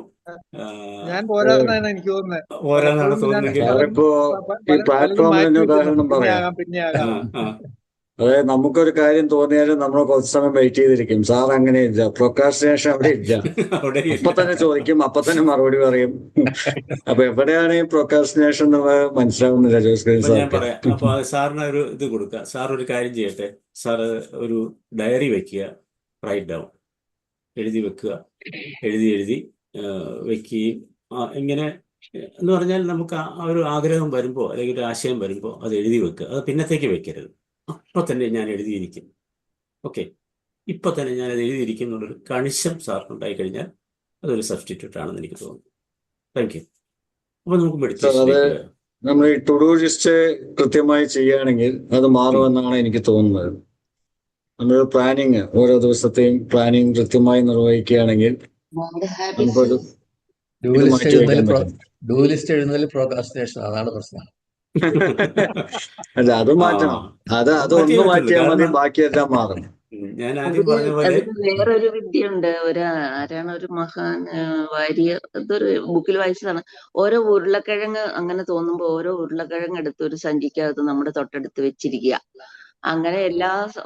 ഞാൻ പോരാന്നാണ് എനിക്ക് തോന്നുന്നത്. പോരാന്നാണ് തോന്നുന്നെങ്കിൽ അതായത് നമുക്കൊരു കാര്യം തോന്നിയാലും നമ്മൾ കുറച്ച് സമയം വെയിറ്റ് ചെയ്തിരിക്കും. സാർ അങ്ങനെ ഇല്ല, പ്രൊക്രാസ്റ്റിനേഷൻ അവിടെ ഇല്ല. അപ്പൊ തന്നെ ചോദിക്കും, അപ്പൊ തന്നെ മറുപടി പറയും. അപ്പൊ എവിടെയാണ് ഈ പ്രൊക്രാസ്റ്റിനേഷൻ എന്നുള്ളത് മനസ്സിലാവുന്നില്ല ജോസ് കുര്യൻ സാർ. ഞാൻ പറയാം. അപ്പൊ സാറിന് ഒരു ഇത് കൊടുക്കുക. സാർ ഒരു കാര്യം ചെയ്യട്ടെ. സാറ് ഒരു ഡയറി വെക്കുക, റൈറ്റ് ഡൗൺ, എഴുതി വെക്കുക. എഴുതി വെക്കുകയും ഇങ്ങനെ എന്ന് പറഞ്ഞാൽ നമുക്ക് ആ ഒരു ആഗ്രഹം വരുമ്പോൾ അല്ലെങ്കിൽ ഒരു ആശയം വരുമ്പോൾ അത് എഴുതി വെക്കുക. അത് പിന്നത്തേക്ക് വെക്കരുത്. അപ്പോൾ തന്നെ ഞാൻ എഴുതിയിരിക്കും. ഓക്കെ, ഇപ്പോൾ തന്നെ ഞാനത് എഴുതിയിരിക്കും എന്നുള്ളൊരു കണിശം സാറിനുണ്ടായി കഴിഞ്ഞാൽ അതൊരു സബ്സ്റ്റിറ്റ്യൂട്ട് ആണെന്ന് എനിക്ക് തോന്നുന്നു. Thank you. അപ്പോൾ നമുക്ക് മെഡിറ്റേഷൻ, നമ്മൾ ഈ ടു ഡു ലിസ്റ്റ് കൃത്യമായി ചെയ്യുകയാണെങ്കിൽ അത് മാറുമെന്നാണ് എനിക്ക് തോന്നുന്നത്. നമ്മൾ പ്ലാനിങ്, ഓരോ ദിവസത്തെയും പ്ലാനിങ് കൃത്യമായി നിർവഹിക്കുകയാണെങ്കിൽ നമുക്കൊരു ഡു ലിസ്റ്റ് എഴുതുന്നതിൽ പ്രോക്രാസ്റ്റിനേഷൻ, അതാണ് പ്രശ്നം. അല്ല, അത് മാറ്റണം. അതൊന്ന് മാറ്റിയാൽ മതി, ബാക്കിയെല്ലാം മാറും. ഞാൻ ആദ്യം പറഞ്ഞ പോലെ വേറൊരു വിദ്യയുണ്ട്. ആരാണ് ഒരു മഹാൻ വാര്യർ, ഇതൊരു ബുക്കിൽ വായിച്ചതാണ്. ഓരോ ഉരുളക്കിഴങ്ങ് അങ്ങനെ തോന്നുമ്പോ ഓരോ ഉരുളക്കിഴങ്ങ് എടുത്ത് ഒരു സഞ്ചിക്കകത്ത് നമ്മുടെ തൊട്ടടുത്ത് വെച്ചിരിക്കുക. അങ്ങനെ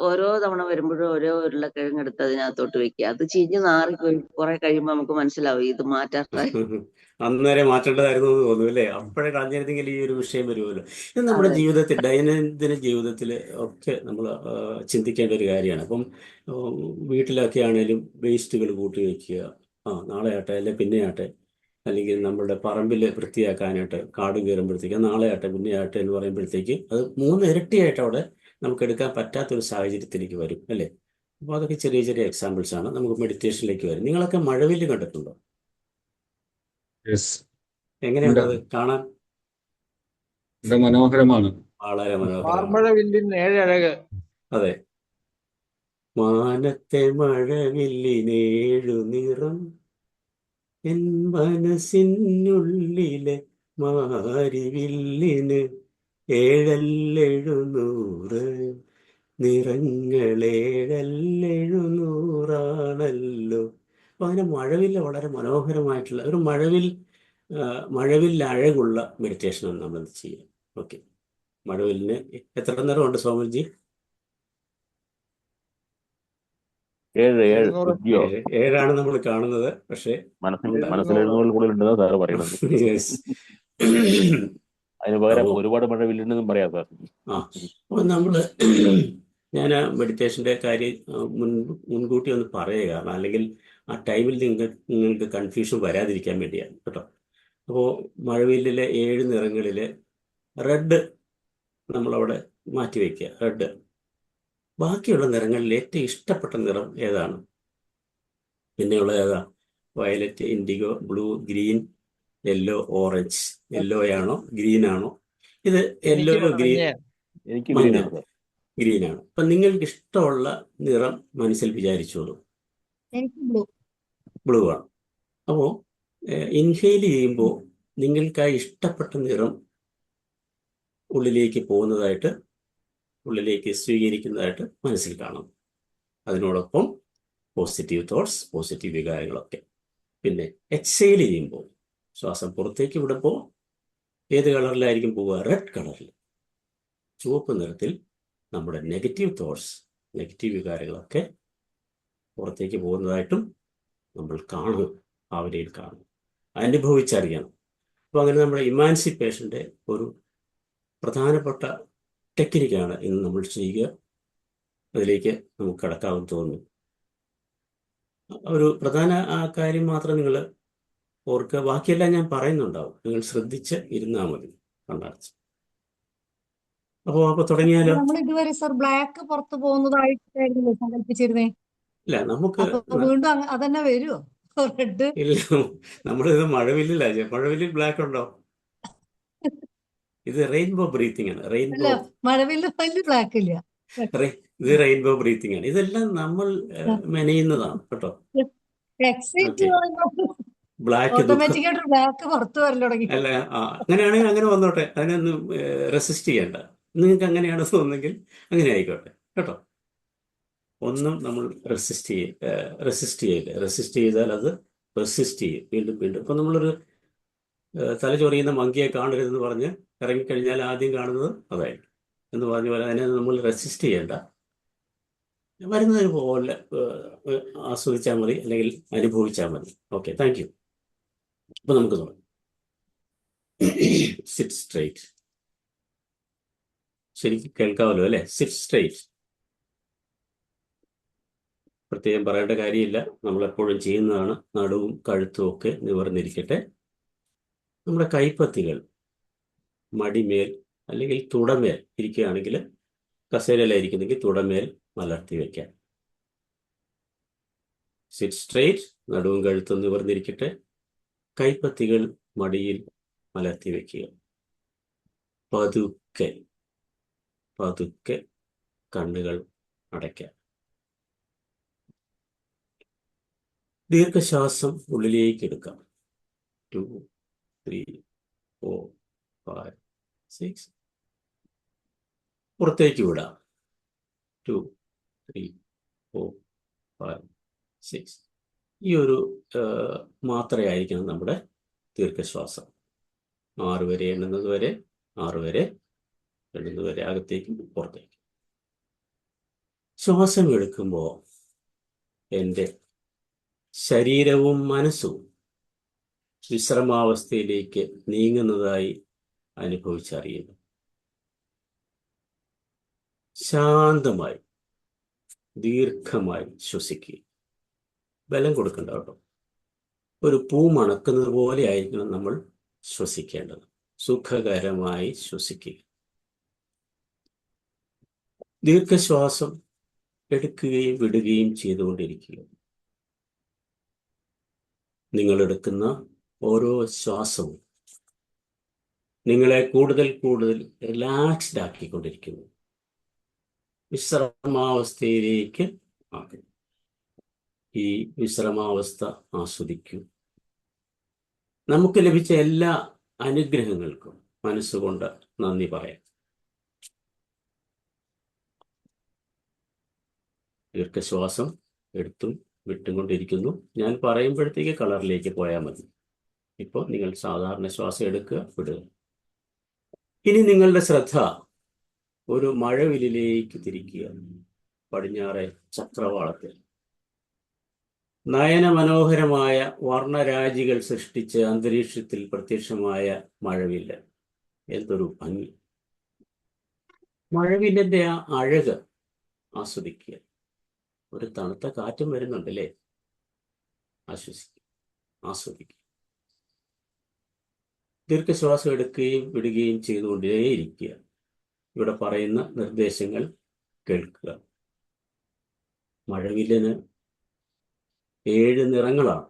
ഓരോ തവണ വരുമ്പോഴും ഓരോ ഉരുളക്കിഴങ്ങ് എടുത്ത് അതിനകത്തോട്ട് വെക്കുക. അത് ചീഞ്ഞ് നാറി കുറെ കഴിയുമ്പോൾ നമുക്ക് മനസ്സിലാവും ഇത് മാറ്റാറായി. അന്നേരം മാറ്റേണ്ടതായിരുന്നു എന്ന് തോന്നുന്നു അല്ലേ? അപ്പോഴേ കളഞ്ഞിരുന്നെങ്കിൽ ഈ ഒരു വിഷയം വരുമല്ലോ. ഇത് നമ്മുടെ അതെ. ജീവിതത്തിൽ, ദൈനംദിന ജീവിതത്തിൽ ഒക്കെ നമ്മൾ ചിന്തിക്കേണ്ട ഒരു കാര്യമാണ്. അപ്പം വീട്ടിലൊക്കെ ആണെങ്കിലും വേസ്റ്റുകൾ കൂട്ടി വയ്ക്കുക. നാളെ ആട്ടെ, അല്ലെ പിന്നെ ആട്ടെ, അല്ലെങ്കിൽ നമ്മുടെ പറമ്പിൽ വൃത്തിയാക്കാനായിട്ട് കാട് കയറുമ്പോഴത്തേക്ക് നാളെ ആട്ടെ പിന്നെ ആട്ടെ എന്ന് പറയുമ്പോഴത്തേക്ക് അത് 3 ഇരട്ടിയായിട്ട് അവിടെ നമുക്ക് എടുക്കാൻ പറ്റാത്തൊരു സാഹചര്യത്തിലേക്ക് വരും അല്ലേ? അപ്പോൾ അതൊക്കെ ചെറിയ ചെറിയ എക്സാമ്പിൾസ് ആണ്. നമുക്ക് മെഡിറ്റേഷനിലേക്ക് വരും. നിങ്ങളൊക്കെ മഴവില്ല് കണ്ടിട്ടുണ്ടോ? യെസ്, എങ്ങനെയുണ്ട് അത് കാണാൻ? ഇവിടെ മനോഹരമാണ്. വളരെ മനോഹരമാണ്. പാർമഴ വില്ലിൻ ഏഴഴക്. അതെ, മാനത്തെ മഴവില്ലിനേഴു നിറം, എൻ മനസ്സിനുള്ളിലെ മാരിവില്ലിന് 7,700 നിറങ്ങളേഴെഴുന്നൂറാണല്ലോ. അപ്പൊ അങ്ങനെ മഴവില്ല് വളരെ മനോഹരമായിട്ടുള്ള ഒരു മഴവില്ല് അഴകുള്ള മെഡിറ്റേഷനാണ് നമ്മൾ ചെയ്യുക. ഓക്കെ, മഴവില്ലിന് എത്ര നിറമുണ്ട് സോമൻജി? 7 700. ബുദ്ധിയോ 7 നമ്മൾ കാണുന്നത്. പക്ഷേ മനസ്സിൽ 700 കൂടുതലുണ്ടെന്നാ സാറ് പറയണത്. യെസ്. അതിന് പകരം അപ്പോൾ ഒരുപാട് മഴ വില്ലുണ്ടെന്നും പറയാം സാർ. അപ്പോൾ ഞാൻ മെഡിറ്റേഷൻ്റെ കാര്യം മുൻകൂട്ടി ഒന്ന് പറയുക, കാരണം അല്ലെങ്കിൽ ആ ടൈമിൽ നിങ്ങൾക്ക് കൺഫ്യൂഷൻ വരാതിരിക്കാൻ വേണ്ടിയാണ് കേട്ടോ. അപ്പോൾ മഴവില്ലിലെ 7 നിറങ്ങളിൽ റെഡ് നമ്മളവിടെ മാറ്റി വയ്ക്കുക. റെഡ്. ബാക്കിയുള്ള നിറങ്ങളിൽ ഏറ്റവും ഇഷ്ടപ്പെട്ട നിറം ഏതാണ്? പിന്നെയുള്ള ഏതാ? Violet, indigo, blue, green, yellow, orange. യെല്ലോയാണോ ഗ്രീൻ ആണോ? ഇത് യെല്ലോയോ എനിക്ക് മഞ്ഞ, ഗ്രീനാണ് സാർ. ഗ്രീനാണ്. അപ്പം നിങ്ങൾക്ക് ഇഷ്ടമുള്ള നിറം മനസ്സിൽ വിചാരിച്ചോളൂ. ബ്ലൂ ആണ്. അപ്പോൾ ഇൻഹെയിൽ ചെയ്യുമ്പോൾ നിങ്ങൾക്ക് ആ ഇഷ്ടപ്പെട്ട നിറം ഉള്ളിലേക്ക് സ്വീകരിക്കുന്നതായിട്ട് മനസ്സിൽ കാണും. അതിനോടൊപ്പം പോസിറ്റീവ് തോട്ട്സ്, പോസിറ്റീവ് വികാരങ്ങളൊക്കെ. പിന്നെ എക്സെയിൽ ചെയ്യുമ്പോൾ, ശ്വാസം പുറത്തേക്ക് വിടുമ്പോൾ ഏത് കളറിലായിരിക്കും പോവുക? റെഡ് കളറിൽ, ചുവപ്പ് നിറത്തിൽ നമ്മുടെ നെഗറ്റീവ് തോട്ട്സ്, നെഗറ്റീവ് വികാരങ്ങളൊക്കെ പുറത്തേക്ക് പോകുന്നതായിട്ടും നമ്മൾ കാണും, ഭാവനയിൽ കാണും, അനുഭവിച്ചറിയണം. അപ്പോൾ അങ്ങനെ നമ്മുടെ ഇമാൻസിപ്പേഷൻ്റെ ഒരു പ്രധാനപ്പെട്ട ടെക്നിക്കാണ് ഇന്ന് നമ്മൾ ചെയ്യുക. അതിലേക്ക് നമുക്ക് കടക്കാമെന്ന് തോന്നുന്നു. ഒരു പ്രധാന കാര്യം മാത്രം നിങ്ങൾ ഓർക്കുക, ബാക്കിയെല്ലാം ഞാൻ പറയുന്നുണ്ടാവും, നിങ്ങൾ ശ്രദ്ധിച്ച് ഇരുന്നാൽ മതി, കണ്ണടച്ച്. അപ്പോൾ തുടങ്ങിയാലോ? നമ്മൾ ഇതുവരെ സർ ബ്ലാക്ക് പുറത്തു പോകുന്നതായിട്ടായിരുന്നു സങ്കല്പിച്ചിരുന്നേ. ഇല്ല, നമുക്ക് വീണ്ടും അതന്നെ വരുമോ? റെഡ് ഇല്ല, നമ്മളിത് മഴവില്ലില്ല. മഴവില്ലിൽ ബ്ലാക്ക് ഉണ്ടോ? ഇത് റെയിൻബോ ബ്രീത്തിങ് ആണ്. അല്ല, മഴവില്ല് ബ്ലാക്ക് ഇല്ല. ഇത് റെയിൻബോ ബ്രീത്തിങ് ആണ്. ഇതെല്ലാം നമ്മൾ മെനയുന്നതാണ് കേട്ടോ. ബ്ലാക്ക് ഓട്ടോമാറ്റിക്കായിട്ട് ബ്ലാക്ക് പുറത്തു വരൽ തുടങ്ങി. അല്ല, അങ്ങനെയാണെങ്കിൽ അങ്ങനെ വന്നോട്ടെ, അതിനൊന്നും റെസിസ്റ്റ് ചെയ്യണ്ട. നിങ്ങൾക്ക് അങ്ങനെയാണ് തോന്നുന്നെങ്കിൽ അങ്ങനെ ആയിക്കോട്ടെ കേട്ടോ. ഒന്നും നമ്മൾ റെസിസ്റ്റ് ചെയ്യില്ല. റെസിസ്റ്റ് ചെയ്താൽ അത് റെസിസ്റ്റ് ചെയ്യും വീണ്ടും വീണ്ടും. ഇപ്പം നമ്മളൊരു തലചൊറിയുന്ന മങ്കിയെ കാണരുതെന്ന് പറഞ്ഞ് ഇറങ്ങിക്കഴിഞ്ഞാൽ ആദ്യം കാണുന്നത് അതായിരിക്കും എന്ന് പറഞ്ഞ പോലെ അതിനെ നമ്മൾ റെസിസ്റ്റ് ചെയ്യേണ്ട. വരുന്നതിന് പോലെ ആസ്വദിച്ചാൽ മതി, അല്ലെങ്കിൽ അനുഭവിച്ചാൽ മതി. Okay, thank you. അപ്പോൾ നമുക്ക് തുടങ്ങാം. Sit straight. ശരിക്കും കേൾക്കാമല്ലോ അല്ലേ? Sit straight. പ്രത്യേകം പറയേണ്ട കാര്യമില്ല, നമ്മളെപ്പോഴും ചെയ്യുന്നതാണ്. നടുവും കഴുത്തും ഒക്കെ നിവർന്നിരിക്കട്ടെ. നമ്മുടെ കൈപ്പത്തികൾ മടിമേൽ അല്ലെങ്കിൽ തുടമേൽ ഇരിക്കുകയാണെങ്കിൽ, കസേരയിലായിരിക്കുന്നെങ്കിൽ തുടമേൽ മലർത്തി വയ്ക്കാം. Sit straight. നടുവും കഴുത്തും നിവർന്നിരിക്കട്ടെ. കൈപ്പത്തികൾ മടിയിൽ മലർത്തി വയ്ക്കുക. പതുക്കെ പതുക്കെ കണ്ണുകൾ അടയ്ക്കാം. ദീർഘശ്വാസം ഉള്ളിലേക്ക് എടുക്കാം. 2, 3, 4, 5, 6. പുറത്തേക്ക് വിടാം. 2, 3, 4, 5, 6. ഈ ഒരു മാത്രയായിരിക്കണം നമ്മുടെ ദീർഘശ്വാസം. 6 വരെ എണ്ണുന്നത് വരെ, 6 വരെ എണ്ണുന്നത് വരെ, അകത്തേക്കും പുറത്തേക്കും. ശ്വാസം എടുക്കുമ്പോൾ എൻ്റെ ശരീരവും മനസ്സും വിശ്രമാവസ്ഥയിലേക്ക് നീങ്ങുന്നതായി അനുഭവിച്ചറിയുന്നു. ശാന്തമായി ദീർഘമായി ശ്വസിക്കുക. ബലം കൊടുക്കണ്ട കേട്ടോ. ഒരു പൂ മണക്കുന്നത് പോലെ ആയിരിക്കണം നമ്മൾ ശ്വസിക്കേണ്ടത്. സുഖകരമായി ശ്വസിക്കുക. ദീർഘശ്വാസം എടുക്കുകയും വിടുകയും ചെയ്തുകൊണ്ടിരിക്കുക. നിങ്ങൾ എടുക്കുന്ന ഓരോ ശ്വാസവും നിങ്ങളെ കൂടുതൽ കൂടുതൽ റിലാക്സ്ഡ് ആക്കിക്കൊണ്ടിരിക്കുന്നു. വിശ്രമാവസ്ഥയിലേക്ക് ആക്കും. ഈ വിശ്രമാവസ്ഥ ആസ്വദിക്കൂ. നമുക്ക് ലഭിച്ച എല്ലാ അനുഗ്രഹങ്ങൾക്കും മനസ്സുകൊണ്ട് നന്ദി പറയാം. ദീർഘശ്വാസം എടുത്തും വിട്ടും കൊണ്ടിരിക്കുന്നു. ഞാൻ പറയുമ്പോഴത്തേക്ക് കളറിലേക്ക് പോയാൽ മതി. ഇപ്പോൾ നിങ്ങൾ സാധാരണ ശ്വാസം എടുക്കുക, വിടുക. ഇനി നിങ്ങളുടെ ശ്രദ്ധ ഒരു മഴവില്ലിലേക്ക് തിരിക്കുക. പടിഞ്ഞാറെ ചക്രവാളത്തിൽ നയനമനോഹരമായ വർണ്ണരാജികൾ സൃഷ്ടിച്ച് അന്തരീക്ഷത്തിൽ പ്രത്യക്ഷമായ മഴവില്ല്. എന്തൊരു ഭംഗി! മഴവില്ലിന്റെ ആ അഴക് ആസ്വദിക്കുക. ഒരു തണുത്ത കാറ്റും വരുന്നുണ്ടല്ലേ? ആശ്വസിക്കുക, ആസ്വദിക്കുക. ദീർഘശ്വാസം എടുക്കുകയും വിടുകയും ചെയ്തുകൊണ്ടേയിരിക്കുക. ഇവിടെ പറയുന്ന നിർദ്ദേശങ്ങൾ കേൾക്കുക. മഴവില്ലിന് 7 നിറങ്ങളാണ്.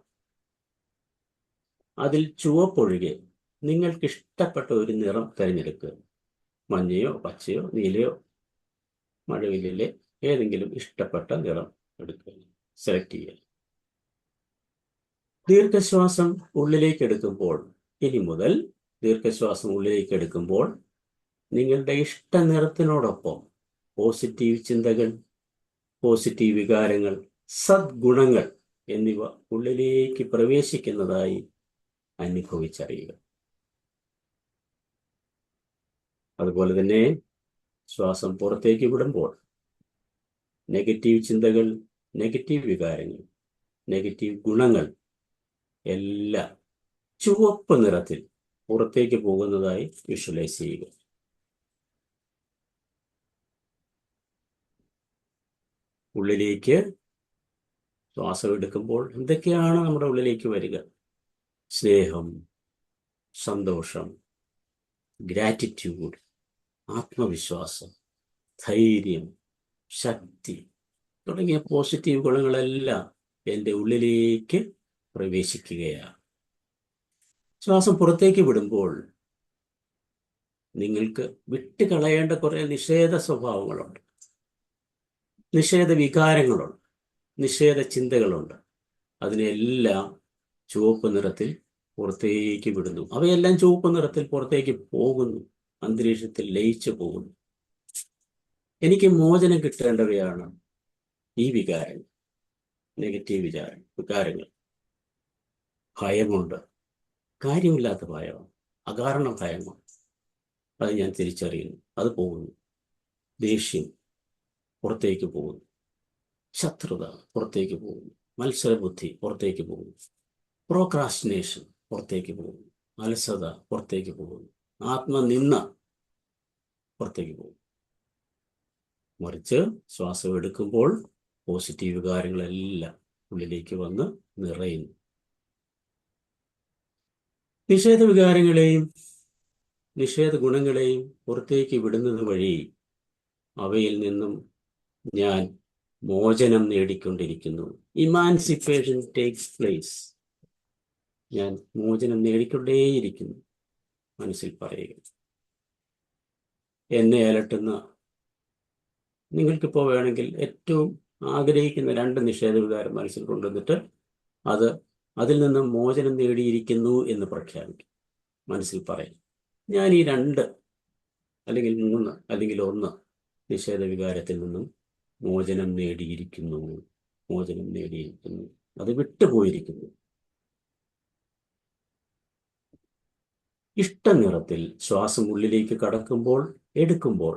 അതിൽ ചുവപ്പൊഴികെ നിങ്ങൾക്ക് ഇഷ്ടപ്പെട്ട ഒരു നിറം തിരഞ്ഞെടുക്കുക. മഞ്ഞയോ പച്ചയോ നീലയോ, മഴവില്ലിലെ ഏതെങ്കിലും ഇഷ്ടപ്പെട്ട നിറം എടുക്കുക, സെലക്ട് ചെയ്യുക. ദീർഘശ്വാസം ഉള്ളിലേക്ക് എടുക്കുമ്പോൾ, ഇനി മുതൽ ദീർഘശ്വാസം ഉള്ളിലേക്ക് എടുക്കുമ്പോൾ നിങ്ങളുടെ ഇഷ്ട നിറത്തിനോടൊപ്പം പോസിറ്റീവ് ചിന്തകൾ, പോസിറ്റീവ് വികാരങ്ങൾ, സദ്ഗുണങ്ങൾ എന്നിവ ഉള്ളിലേക്ക് പ്രവേശിക്കുന്നതായി അനുഭവിച്ചറിയുക. അതുപോലെ തന്നെ ശ്വാസം പുറത്തേക്ക് വിടുമ്പോൾ നെഗറ്റീവ് ചിന്തകൾ, നെഗറ്റീവ് വികാരങ്ങൾ, നെഗറ്റീവ് ഗുണങ്ങൾ എല്ലാം ചുവപ്പ് നിറത്തിൽ പുറത്തേക്ക് പോകുന്നതായി വിഷ്വലൈസ് ചെയ്യുക. ഉള്ളിലേക്ക് ശ്വാസം എടുക്കുമ്പോൾ എന്തൊക്കെയാണ് നമ്മുടെ ഉള്ളിലേക്ക് വരിക? സ്നേഹം, സന്തോഷം, ഗ്രാറ്റിറ്റ്യൂഡ്, ആത്മവിശ്വാസം, ധൈര്യം, ശക്തി തുടങ്ങിയ പോസിറ്റീവ് ഗുണങ്ങളെല്ലാം എൻ്റെ ഉള്ളിലേക്ക് പ്രവേശിക്കുകയാണ്. ശ്വാസം പുറത്തേക്ക് വിടുമ്പോൾ നിങ്ങൾക്ക് വിട്ടുകളയേണ്ട കുറേ നിഷേധ സ്വഭാവങ്ങളുണ്ട്, നിഷേധ വികാരങ്ങളുണ്ട്, നിഷേധ ചിന്തകളുണ്ട്. അതിനെല്ലാം ചുവപ്പ് നിറത്തിൽ പുറത്തേക്ക് വിടുന്നു. അവയെല്ലാം ചുവപ്പ് നിറത്തിൽ പുറത്തേക്ക് പോകുന്നു, അന്തരീക്ഷത്തിൽ ലയിച്ചു പോകുന്നു. എനിക്ക് മോചനം കിട്ടേണ്ടവയാണ് ഈ വികാരങ്ങൾ, നെഗറ്റീവ് വികാരങ്ങൾ. ഭയമുണ്ട്, കാര്യമില്ലാത്ത ഭയമാണ്, അകാരണ ഭയമാണ്. അത് ഞാൻ തിരിച്ചറിയുന്നു, അത് പോകുന്നു. ദേഷ്യം പുറത്തേക്ക് പോകുന്നു, ശത്രുത പുറത്തേക്ക് പോകുന്നു, മത്സരബുദ്ധി പുറത്തേക്ക് പോകുന്നു, പ്രോക്രാസ്റ്റിനേഷൻ പുറത്തേക്ക് പോകുന്നു, അലസത പുറത്തേക്ക് പോകുന്നു, ആത്മനിന്ദ പുറത്തേക്ക് പോകുന്നു. മറിച്ച് ശ്വാസം എടുക്കുമ്പോൾ പോസിറ്റീവ് വികാരങ്ങളെല്ലാം ഉള്ളിലേക്ക് വന്ന് നിറയുന്നു. നിഷേധ വികാരങ്ങളെയും നിഷേധ ഗുണങ്ങളെയും പുറത്തേക്ക് വിടുന്നത് വഴി അവയിൽ നിന്നും ഞാൻ മോചനം നേടിക്കൊണ്ടിരിക്കുന്നു. Emancipation takes place. ഞാൻ മോചനം നേടിക്കൊണ്ടേയിരിക്കുന്നു. മനസ്സിൽ പറയുക. എന്നെ അലട്ടുന്ന, നിങ്ങൾക്കിപ്പോൾ വേണമെങ്കിൽ ഏറ്റവും ആഗ്രഹിക്കുന്ന 2 നിഷേധ വികാരം മനസ്സിൽ കൊണ്ടുവന്നിട്ട് അതിൽ നിന്ന് മോചനം നേടിയിരിക്കുന്നു എന്ന് പ്രഖ്യാപിക്കും. മനസ്സിൽ പറയും, ഞാൻ ഈ 2 അല്ലെങ്കിൽ 3 അല്ലെങ്കിൽ 1 നിഷേധ വികാരത്തിൽ നിന്നും മോചനം നേടിയിരിക്കുന്നു, മോചനം നേടിയിരിക്കുന്നു, അത് വിട്ടുപോയിരിക്കുന്നു. ഇഷ്ട നിറത്തിൽ ശ്വാസം ഉള്ളിലേക്ക് കടക്കുമ്പോൾ, എടുക്കുമ്പോൾ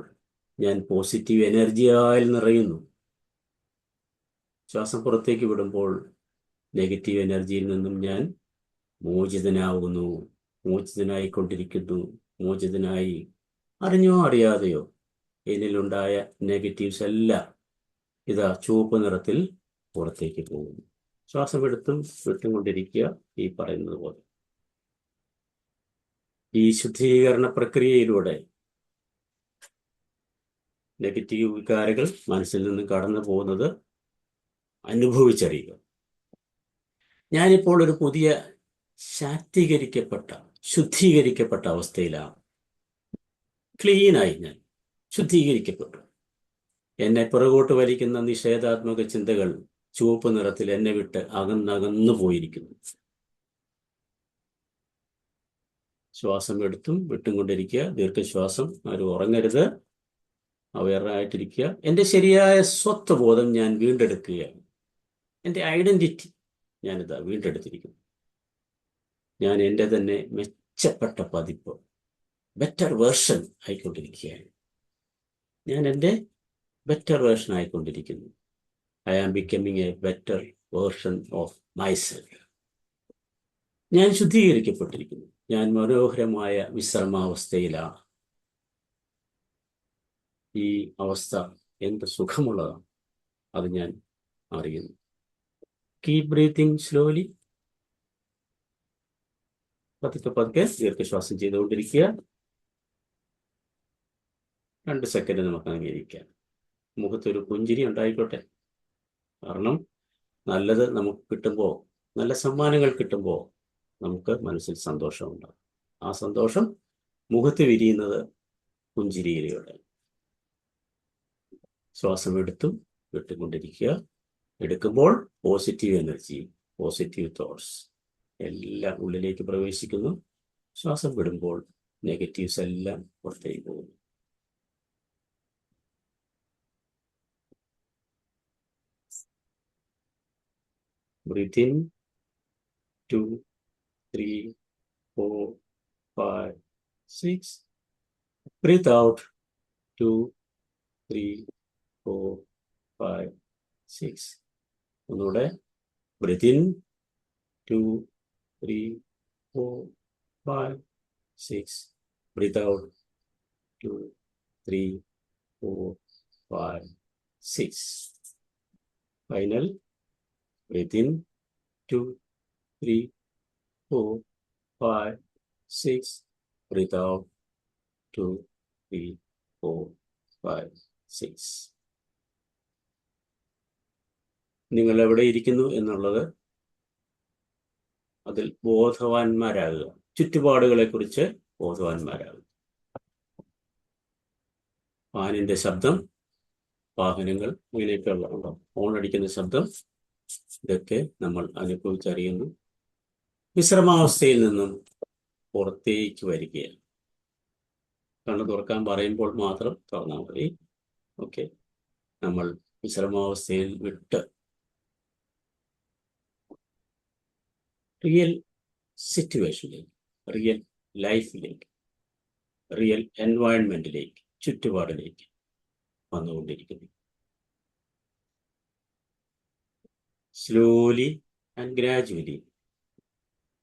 ഞാൻ പോസിറ്റീവ് എനർജിയാൽ നിറയുന്നു. ശ്വാസം പുറത്തേക്ക് വിടുമ്പോൾ നെഗറ്റീവ് എനർജിയിൽ നിന്നും ഞാൻ മോചിതനാവുന്നു, മോചിതനായിക്കൊണ്ടിരിക്കുന്നു, മോചിതനായി. അറിഞ്ഞോ അറിയാതെയോ എന്നിലുണ്ടായ നെഗറ്റീവ്സ് എല്ലാം ഇതാ ചുവപ്പ് നിറത്തിൽ പുറത്തേക്ക് പോകുന്നു. ശ്വാസം എടുത്തും വിട്ടുകൊണ്ടിരിക്കുക. ഈ പറയുന്നത് പോലെ ഈ ശുദ്ധീകരണ പ്രക്രിയയിലൂടെ നെഗറ്റീവ് വികാരങ്ങൾ മനസ്സിൽ നിന്ന് കടന്നു പോകുന്നത് അനുഭവിച്ചറിയുക. ഞാനിപ്പോൾ ഒരു പുതിയ ശാക്തീകരിക്കപ്പെട്ട, ശുദ്ധീകരിക്കപ്പെട്ട അവസ്ഥയിലാണ്. ക്ലീനായി ഞാൻ ശുദ്ധീകരിക്കപ്പെട്ടു. എന്നെ പുറകോട്ട് വലിക്കുന്ന നിഷേധാത്മക ചിന്തകൾ ചുവപ്പ് നിറത്തിൽ എന്നെ വിട്ട് അകന്നകന്നു പോയിരിക്കുന്നു. ശ്വാസം എടുത്തും വിട്ടും കൊണ്ടിരിക്കുക. ദീർഘശ്വാസം. ആരും ഉറങ്ങരുത്, അവയറായിട്ടിരിക്കുക. എൻ്റെ ശരിയായ സ്വത്വബോധം ഞാൻ വീണ്ടെടുക്കുകയാണ്. എൻ്റെ ഐഡന്റിറ്റി ഞാനിതാ വീണ്ടെടുത്തിരിക്കുന്നു. ഞാൻ എൻ്റെ തന്നെ മെച്ചപ്പെട്ട പതിപ്പ്, ബെറ്റർ വേർഷൻ ആയിക്കൊണ്ടിരിക്കുകയാണ്. ഞാൻ എൻ്റെ ബെറ്റർ വേർഷൻ ആയിക്കൊണ്ടിരിക്കുന്നു. I am becoming a better version of myself. ഞാൻ ശുദ്ധീകരിക്കപ്പെട്ടിരിക്കുന്നു. ഞാൻ മനോഹരമായ വിശ്രമാവസ്ഥയിലാണ്. ഈ അവസ്ഥ എന്ത് സുഖമുള്ളതാണ്, അത് ഞാൻ അറിയുന്നു. Keep breathing slowly. പതുക്കെ പതുക്കെ ദീർഘശ്വാസം ചെയ്തുകൊണ്ടിരിക്കുക. 2 സെക്കൻഡ് നമുക്ക് അംഗീകരിക്കാം. മുഖത്തൊരു പുഞ്ചിരി ഉണ്ടായിക്കോട്ടെ. കാരണം നല്ലത് നമുക്ക് കിട്ടുമ്പോൾ, നല്ല സമ്മാനങ്ങൾ കിട്ടുമ്പോൾ നമുക്ക് മനസ്സിൽ സന്തോഷമുണ്ടാകും. ആ സന്തോഷം മുഖത്ത് വിരിയുന്നത് പുഞ്ചിരിയിലൂടെ. ശ്വാസം എടുത്തും വിട്ടുകൊണ്ടിരിക്കുക. എടുക്കുമ്പോൾ പോസിറ്റീവ് എനർജി, പോസിറ്റീവ് തോട്ട്സ് എല്ലാം ഉള്ളിലേക്ക് പ്രവേശിക്കുന്നു. ശ്വാസം വിടുമ്പോൾ നെഗറ്റീവ്സ് എല്ലാം പുറത്തേക്ക് പോകുന്നു. Breathe in 2, 3, 4, 5, 6. Breathe out 2, 3, 4, 5, 6. ഒന്നുകൂടെ. Breathe in 2, 3, 4, 5, 6. Breathe out 2, 3, 4, 5, 6. Final. Breathe in 2, 3, 4, 5, 6. Breathe out 2, 3, 4, 5, 6. നിങ്ങൾ എവിടെ ഇരിക്കുന്നു എന്നുള്ളത് അതിൽ ബോധവാന്മാരാകുക. ചുറ്റുപാടുകളെ കുറിച്ച് ബോധവാന്മാരാകുക. ഫാനിന്റെ ശബ്ദം, വാഹനങ്ങൾ, ഇങ്ങനെയൊക്കെയുള്ള ഉണ്ടോ, ഫോൺ അടിക്കുന്ന ശബ്ദം, ഇതൊക്കെ നമ്മൾ അനുഭവിച്ചറിയുന്നു. വിശ്രമാവസ്ഥയിൽ നിന്നും പുറത്തേക്ക് വരികയാണ്. കണ്ണു തുറക്കാൻ പറയുമ്പോൾ മാത്രം തുറന്നാൽ മതി. ഓക്കെ. നമ്മൾ വിശ്രമാവസ്ഥയിൽ വിട്ട് റിയൽ സിറ്റുവേഷനിലേക്ക്, റിയൽ ലൈഫിലേക്ക്, റിയൽ എൻവയൺമെന്റിലേക്ക്, ചുറ്റുപാടിലേക്ക് വന്നുകൊണ്ടിരിക്കുന്നു. Slowly and gradually.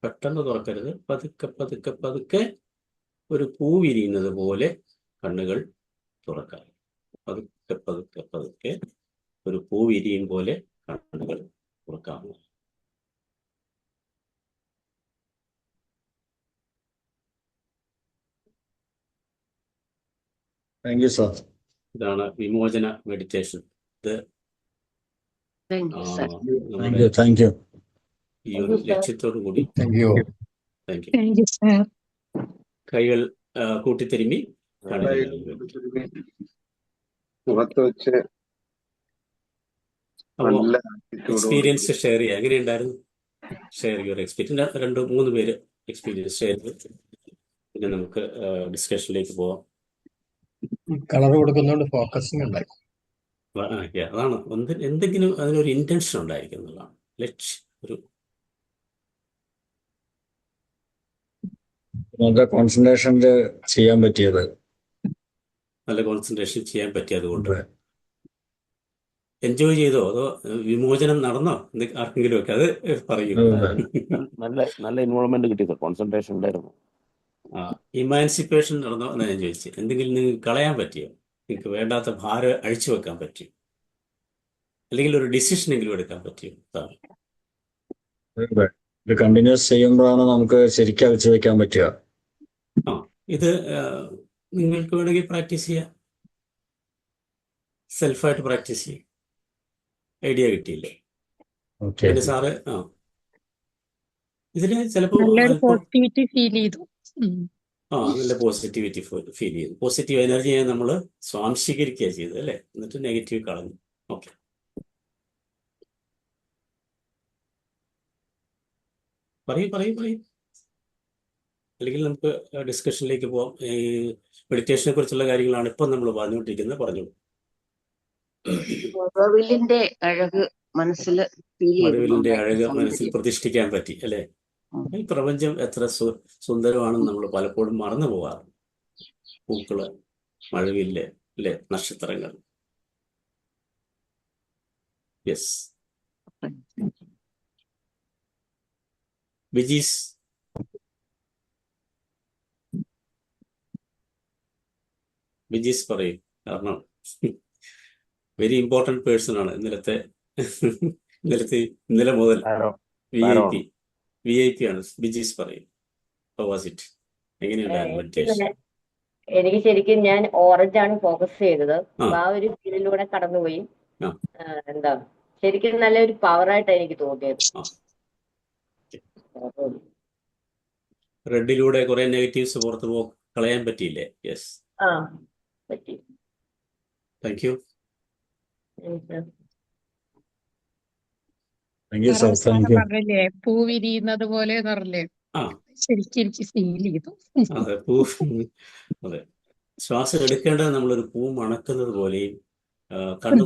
പെട്ടെന്ന് തുറക്കരുത്. പതുക്കെ പതുക്കെ പതുക്കെ ഒരു പൂ വിരിയുന്നത് പോലെ കണ്ണുകൾ തുറക്കാം. പതുക്കെ പതുക്കെ പതുക്കെ ഒരു പൂ വിരിയും പോലെ കണ്ണുകൾ തുറക്കാമോ? Thank you sir. ഇതാണ് വിമോചന മെഡിറ്റേഷൻ. ഇത് Thank you, sir. നമ്മുടെ താങ്ക് യു. ഈ ഒരു ലക്ഷ്യത്തോടു കൂടി thank you. Thank you. Thank you sir. കൈകൾ കൂട്ടിത്തിരുമ്മി മുഖത്ത് വെച്ച് നല്ല എക്സ്പീരിയൻസ് ഷെയർ ചെയ്യുക. എങ്ങനെയുണ്ടായിരുന്നു? Share your experience. 2-3 പേര് എക്സ്പീരിയൻസ് ഷെയർ ചെയ്ത് പിന്നെ നമുക്ക് ഡിസ്കഷനിലേക്ക് പോവാം. കളർ കൊടുക്കുന്നതുകൊണ്ട് ഫോക്കസിങ് ഉണ്ടായി. അതാണ് എന്തെങ്കിലും അതിനൊരു ഇന്റൻഷൻ ഉണ്ടായിരിക്കും എന്നുള്ളതാണ് ലക്ഷ്യം. ഒരു നല്ല കോൺസെൻട്രേഷനിൽ ചെയ്യാൻ പറ്റിയത്, നല്ല കോൺസെൻട്രേഷൻ ചെയ്യാൻ പറ്റിയത് കൊണ്ട് എൻജോയ് ചെയ്തോ അതോ വിമോചനം നടന്നോ ആർക്കെങ്കിലും ഒക്കെ അത് പറയൂ. നല്ല ഇൻവോൾവ്മെന്റ് കിട്ടി സർ, കോൺസെൻട്രേഷൻ ഉണ്ടായിരുന്നു. ഇമാൻസിപ്പേഷൻ നടന്നോ എന്നാണ് ഞാൻ ചോദിച്ചത്. എന്തെങ്കിലും നിങ്ങൾക്ക് കളയാൻ പറ്റിയോ? നിങ്ങൾക്ക് വേണ്ടാത്ത ഭാരം അഴിച്ചു വെക്കാൻ പറ്റിയോ? അല്ലെങ്കിൽ ഒരു ഡിസിഷൻ എങ്കിലും എടുക്കാൻ പറ്റിയോ? ഇത് കണ്ടിന്യൂസ് ചെയ്യുമ്പോഴാണ് നമുക്ക് ശരിക്കും അഴിച്ചു വെക്കാൻ പറ്റുക. ഇത് നിങ്ങൾക്ക് വേണമെങ്കിൽ പ്രാക്ടീസ് ചെയ്യാം, സെൽഫായിട്ട് പ്രാക്ടീസ് ചെയ്യാം. ഐഡിയ കിട്ടിയില്ലേ? പിന്നെ സാറ് ഇതിന് ചിലപ്പോൾ നല്ലൊരു പോസിറ്റിവിറ്റി ഫീൽ ചെയ്തു. നല്ല പോസിറ്റിവിറ്റി ഫീൽ ചെയ്തു. പോസിറ്റീവ് എനർജിയെ നമ്മൾ സ്വാംശീകരിക്കുക ചെയ്തത് അല്ലേ, എന്നിട്ട് നെഗറ്റീവ് കളഞ്ഞു. ഓക്കെ, പറയൂ. അല്ലെങ്കിൽ നമുക്ക് ഡിസ്കഷനിലേക്ക് പോവാം. ഈ മെഡിറ്റേഷനെ കുറിച്ചുള്ള കാര്യങ്ങളാണ് ഇപ്പം നമ്മൾ പറഞ്ഞുകൊണ്ടിരിക്കുന്നത്. പറഞ്ഞു. മഴവില്ലിന്റെ അഴക് മനസ്സിൽ ഫീൽ മഴവില്ലിന്റെ അഴക് മനസ്സിൽ പ്രതിഷ്ഠിക്കാൻ പറ്റി അല്ലേ? ഈ പ്രപഞ്ചം എത്ര സുന്ദരമാണെന്ന് നമ്മൾ പലപ്പോഴും മറന്നു പോകാറ്. പൂക്കള്, മഴവില്ല് അല്ലേ, നക്ഷത്രങ്ങൾ. യെസ്, ബിജീസ് പറയും. കാരണം വെരി ഇമ്പോർട്ടൻറ്റ് പേഴ്സൺ ആണ് ഇന്നലെ മുതൽ VIP ആണ്. ബിജീസ് പറയും. എങ്ങനെയുണ്ടായിരുന്നു മെഡിറ്റേഷൻ? എനിക്ക് ശരിക്കും ഞാൻ ഓറഞ്ച് ആണ് ഫോക്കസ് ചെയ്തത്. ആ ഒരു ഫീലിലൂടെ കടന്നുപോയി. എന്താ ശരിക്കും നല്ലൊരു പവറായിട്ട് എനിക്ക് തോന്നിയത്. റെഡിലൂടെ കുറെ നെഗറ്റീവ്സ് പുറത്ത് കളയാൻ പറ്റിയില്ലേ? യെസ്, പറ്റി. Thank you. പറഞ്ഞില്ലേ പൂ വിരിയുന്നത് പോലെ പറഞ്ഞില്ലേ, ശരിക്കും എനിക്ക് ഫീൽ ചെയ്തു. അതെ, ശ്വാസം എടുക്കേണ്ടത് നമ്മളൊരു പൂ മണക്കുന്നത് പോലെയും കണ്ണു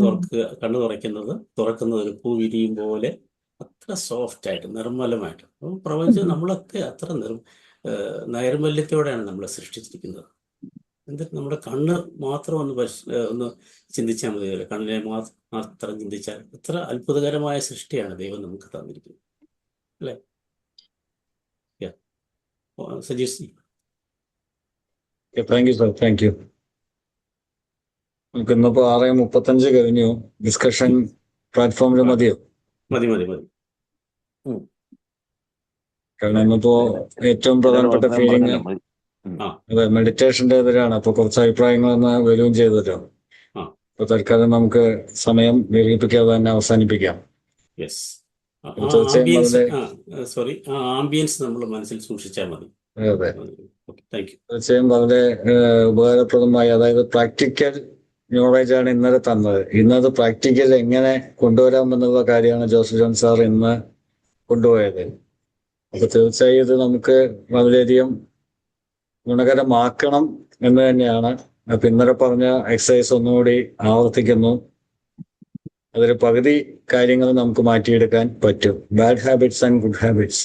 തുറക്കുന്നത് ഒരു പൂ വിരിയും പോലെ അത്ര സോഫ്റ്റ് ആയിട്ട് നിർമ്മലമായിട്ട്. പ്രപഞ്ചം നമ്മളൊക്കെ അത്ര നൈർമല്യത്തോടെയാണ് നമ്മളെ സൃഷ്ടിച്ചിരിക്കുന്നത്. എന്നിട്ട് നമ്മുടെ കണ്ണ് മാത്രം ഒന്ന് ചിന്തിച്ചാൽ മതിയല്ലോ. കണ്ണിനെ മാത്രം ചിന്തിച്ചാൽ എത്ര അത്ഭുതകരമായ സൃഷ്ടിയാണ് ദൈവം നമുക്ക് തന്നിരിക്കുന്നത് അല്ലേ? Sajeesh. Thank you sir, thank you. നമുക്ക് ഇന്നിപ്പോ 6:35 കഴിഞ്ഞു. ഡിസ്കഷൻ പ്ലാറ്റ്ഫോമിൽ മതിയോ? മതി. കാരണം ഇന്നിപ്പോ ഏറ്റവും പ്രധാനപ്പെട്ട ഫീലിംഗ് അതെ മെഡിറ്റേഷന്റെ എതിരാണ്. അപ്പൊ കുറച്ച് അഭിപ്രായങ്ങളൊന്ന് വരികയും ചെയ്തല്ലോ. അപ്പൊ തൽക്കാലം നമുക്ക് സമയം ദീർഘിപ്പിക്കാതെ തന്നെ അവസാനിപ്പിക്കാം. ആംബിയൻസ് നമ്മൾ മനസ്സിൽ സൂക്ഷിച്ചാൽ മതി. അതെ, തീർച്ചയായും വളരെ ഉപകാരപ്രദമായി. അതായത് പ്രാക്ടിക്കൽ നോളജ് ആണ് ഇന്നലെ തന്നത്. ഇന്നത് പ്രാക്ടിക്കൽ എങ്ങനെ കൊണ്ടുവരാമെന്നുള്ള കാര്യമാണ് ജോസ് ജോൺ സാർ ഇന്ന് കൊണ്ടുപോയത്. അപ്പൊ തീർച്ചയായും ഇത് നമുക്ക് വളരെയധികം ഗുണകരമാക്കണം എന്ന് തന്നെയാണ്. അപ്പൊ ഇന്നലെ പറഞ്ഞ എക്സസൈസ് ഒന്നുകൂടി ആവർത്തിക്കുന്നു. അതിൽ പകുതി കാര്യങ്ങൾ നമുക്ക് മാറ്റിയെടുക്കാൻ പറ്റും. Bad habits and good habits.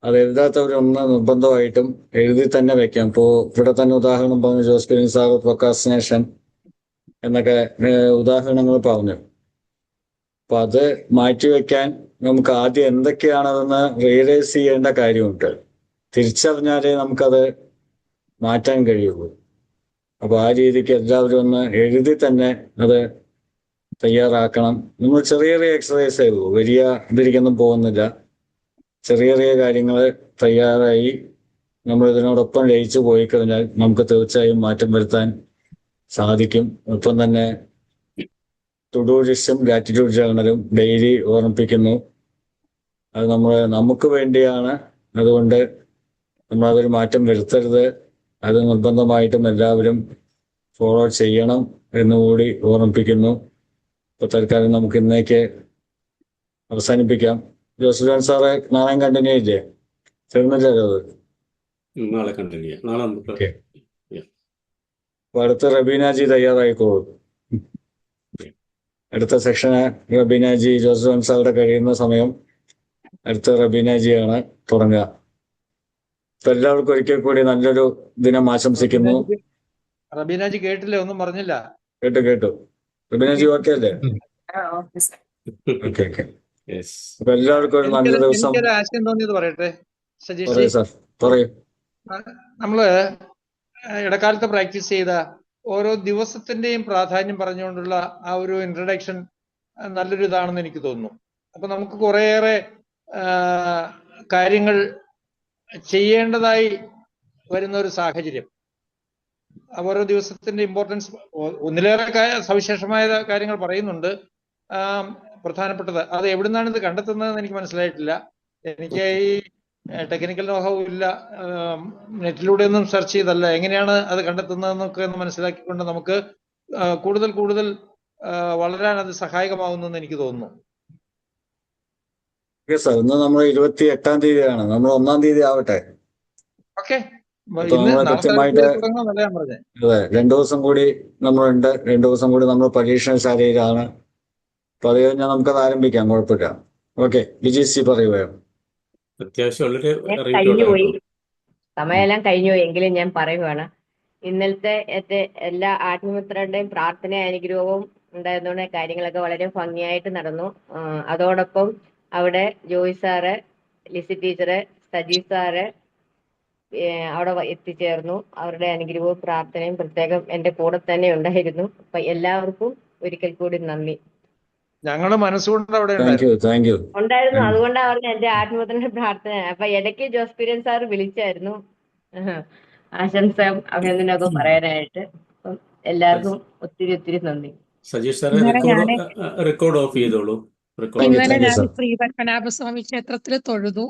അത് എഴുതാത്തവരൊന്ന് നിർബന്ധമായിട്ടും എഴുതി തന്നെ വെക്കാം. ഇപ്പോൾ ഇവിടെ തന്നെ ഉദാഹരണം പറഞ്ഞു ജോസ് കുര്യൻ സാർ, പ്രൊക്രാസ്റ്റിനേഷൻ എന്നൊക്കെ ഉദാഹരണങ്ങൾ പറഞ്ഞു. അപ്പൊ അത് മാറ്റിവെക്കാൻ നമുക്ക് ആദ്യം എന്തൊക്കെയാണതെന്ന് റിയലൈസ് ചെയ്യേണ്ട കാര്യമുണ്ട്. തിരിച്ചറിഞ്ഞാലേ നമുക്കത് മാറ്റാൻ കഴിയുള്ളൂ. അപ്പൊ ആ രീതിക്ക് എല്ലാവരും ഒന്ന് എഴുതി തന്നെ അത് തയ്യാറാക്കണം. നമ്മൾ ചെറിയ എക്സസൈസേ ഉള്ളൂ, വലിയ ഇതിരിക്കൊന്നും പോകുന്നില്ല. ചെറിയ കാര്യങ്ങൾ തയ്യാറായി നമ്മൾ ഇതിനോടൊപ്പം ലയിച്ചു പോയി കഴിഞ്ഞാൽ നമുക്ക് തീർച്ചയായും മാറ്റം വരുത്താൻ സാധിക്കും. ഒപ്പം തന്നെ ടു-ഡു ലിസ്റ്റും ഗ്രാറ്റിറ്റ്യൂഡ് ജേർണലും ഡെയിലി ഓർമ്മിപ്പിക്കുന്നു. അത് നമുക്ക് വേണ്ടിയാണ്. അതുകൊണ്ട് നമ്മളതൊരു മാറ്റം വരുത്തരുത്. അത് നിർബന്ധമായിട്ടും എല്ലാവരും ഫോളോ ചെയ്യണം എന്നുകൂടി ഓർമ്മിപ്പിക്കുന്നു. ഇപ്പൊ തൽക്കാലം നമുക്ക് ഇന്നേക്ക് അവസാനിപ്പിക്കാം. ജോസ് ജോൺ സാറെ നാളെ കണ്ടിന്യൂ ചെയ്യില്ലേ? തീർന്നില്ലല്ലോ അത്? നാളെ കണ്ടിന്യൂ ചെയ്യാം. നാളെ നമുക്ക് അപ്പൊ അടുത്ത റബീനാജി തയ്യാറായിക്കോളൂ. അടുത്ത സെക്ഷന് റബീനാജി ജോസ് ജോൺ സാറുടെ കഴിയുന്ന സമയം അടുത്ത റബീനാജിയാണ് തുടങ്ങുക. ഇപ്പൊ എല്ലാവർക്കും ഒരിക്കൽ കൂടി നല്ലൊരു ദിനം ആശംസിക്കുന്നു. റബീനാജി കേട്ടില്ലേ? ഒന്നും പറഞ്ഞില്ല. കേട്ടു. റിബിനാജി ഓക്കെ അല്ലേ? Okay okay. അപ്പൊ എല്ലാവർക്കും ഒരു നല്ല ദിവസം. എനിക്കൊരു ആശയം തോന്നിയത് പറയട്ടെ സജീഷ് പറയൂ സാർ, പറയൂ. നമ്മള് ഇടക്കാലത്ത് പ്രാക്ടീസ് ചെയ്ത ഓരോ ദിവസത്തിന്റെയും പ്രാധാന്യം പറഞ്ഞുകൊണ്ടുള്ള ആ ഒരു ഇൻട്രഡക്ഷൻ നല്ലൊരു ഇതാണെന്ന് എനിക്ക് തോന്നുന്നു. അപ്പൊ നമുക്ക് കുറേയേറെ കാര്യങ്ങൾ ചെയ്യേണ്ടതായി വരുന്ന ഒരു സാഹചര്യം, ഓരോ ദിവസത്തിന്റെ ഇമ്പോർട്ടൻസ് ഒന്നിലേറെ സവിശേഷമായ കാര്യങ്ങൾ പറയുന്നുണ്ട്. പ്രധാനപ്പെട്ടത് അത് എവിടുന്നാണ് ഇത് കണ്ടെത്തുന്നതെന്ന് എനിക്ക് മനസ്സിലായിട്ടില്ല. എനിക്ക് ഈ ടെക്നിക്കൽ നോഹൗ ഇല്ല, നെറ്റിലൂടെ ഒന്നും സെർച്ച് ചെയ്തല്ല, എങ്ങനെയാണ് അത് കണ്ടെത്തുന്നതെന്നൊക്കെ ഒന്ന് മനസ്സിലാക്കിക്കൊണ്ട് നമുക്ക് കൂടുതൽ കൂടുതൽ വളരാൻ അത് സഹായകമാകുന്നെന്ന് എനിക്ക് തോന്നുന്നു. ഓക്കെ സാർ, ഇന്ന് നമ്മൾ 28-ാം തീയതിയാണ്, നമ്മൾ 1-ാം തീയതി ആവട്ടെ. ഓക്കെ, കൃത്യമായിട്ട് അതെ 2 ദിവസം കൂടി നമ്മളുണ്ട്. 2 ദിവസം കൂടി നമ്മൾ പരീക്ഷണശാലയിലാണ്. അപ്പൊ അത് കഴിഞ്ഞാൽ നമുക്കത് ആരംഭിക്കാം, കുഴപ്പമില്ല. ഓക്കെ, വിജയ് പറയുകയോ? കഴിഞ്ഞുപോയി, സമയമെല്ലാം കഴിഞ്ഞുപോയി, എങ്കിലും ഞാൻ പറയുവാണ്, ഇന്നലത്തെ എല്ലാ ആത്മമിത്രരുടെയും പ്രാർത്ഥന അനുഗ്രഹവും ഉണ്ടായിരുന്നോണ്ട് കാര്യങ്ങളൊക്കെ വളരെ ഭംഗിയായിട്ട് നടന്നു. അതോടൊപ്പം അവിടെ Joy sir, Lissy teacher, Sajeev sir അവിടെ എത്തിച്ചേർന്നു. അവരുടെ അനുഗ്രഹവും പ്രാർത്ഥനയും പ്രത്യേകം എന്റെ കൂടെ തന്നെ ഉണ്ടായിരുന്നു. അപ്പൊ എല്ലാവർക്കും ഒരിക്കൽ കൂടി നന്ദി. ഞങ്ങളുടെ മനസ്സുകൊണ്ട് അവിടെ ഉണ്ടായിരുന്നു. അതുകൊണ്ടാണ് പറഞ്ഞ എന്റെ ആത്മീയത്തിന്റെ പ്രാർത്ഥന. അപ്പൊ ഇടയ്ക്ക് ജോസ് കുര്യൻ സാർ വിളിച്ചായിരുന്നു ആശംസ അഭിനന്ദനമൊക്കെ പറയാനായിട്ട്. അപ്പം എല്ലാവർക്കും ഒത്തിരി ഒത്തിരി നന്ദി. സജീഷ് സാറെ റെക്കോർഡ് ഓഫ് ചെയ്തോളൂ. ഇന്നലെ ഞാൻ ശ്രീ പത്മനാഭസ്വാമി ക്ഷേത്രത്തിൽ തൊഴുതു.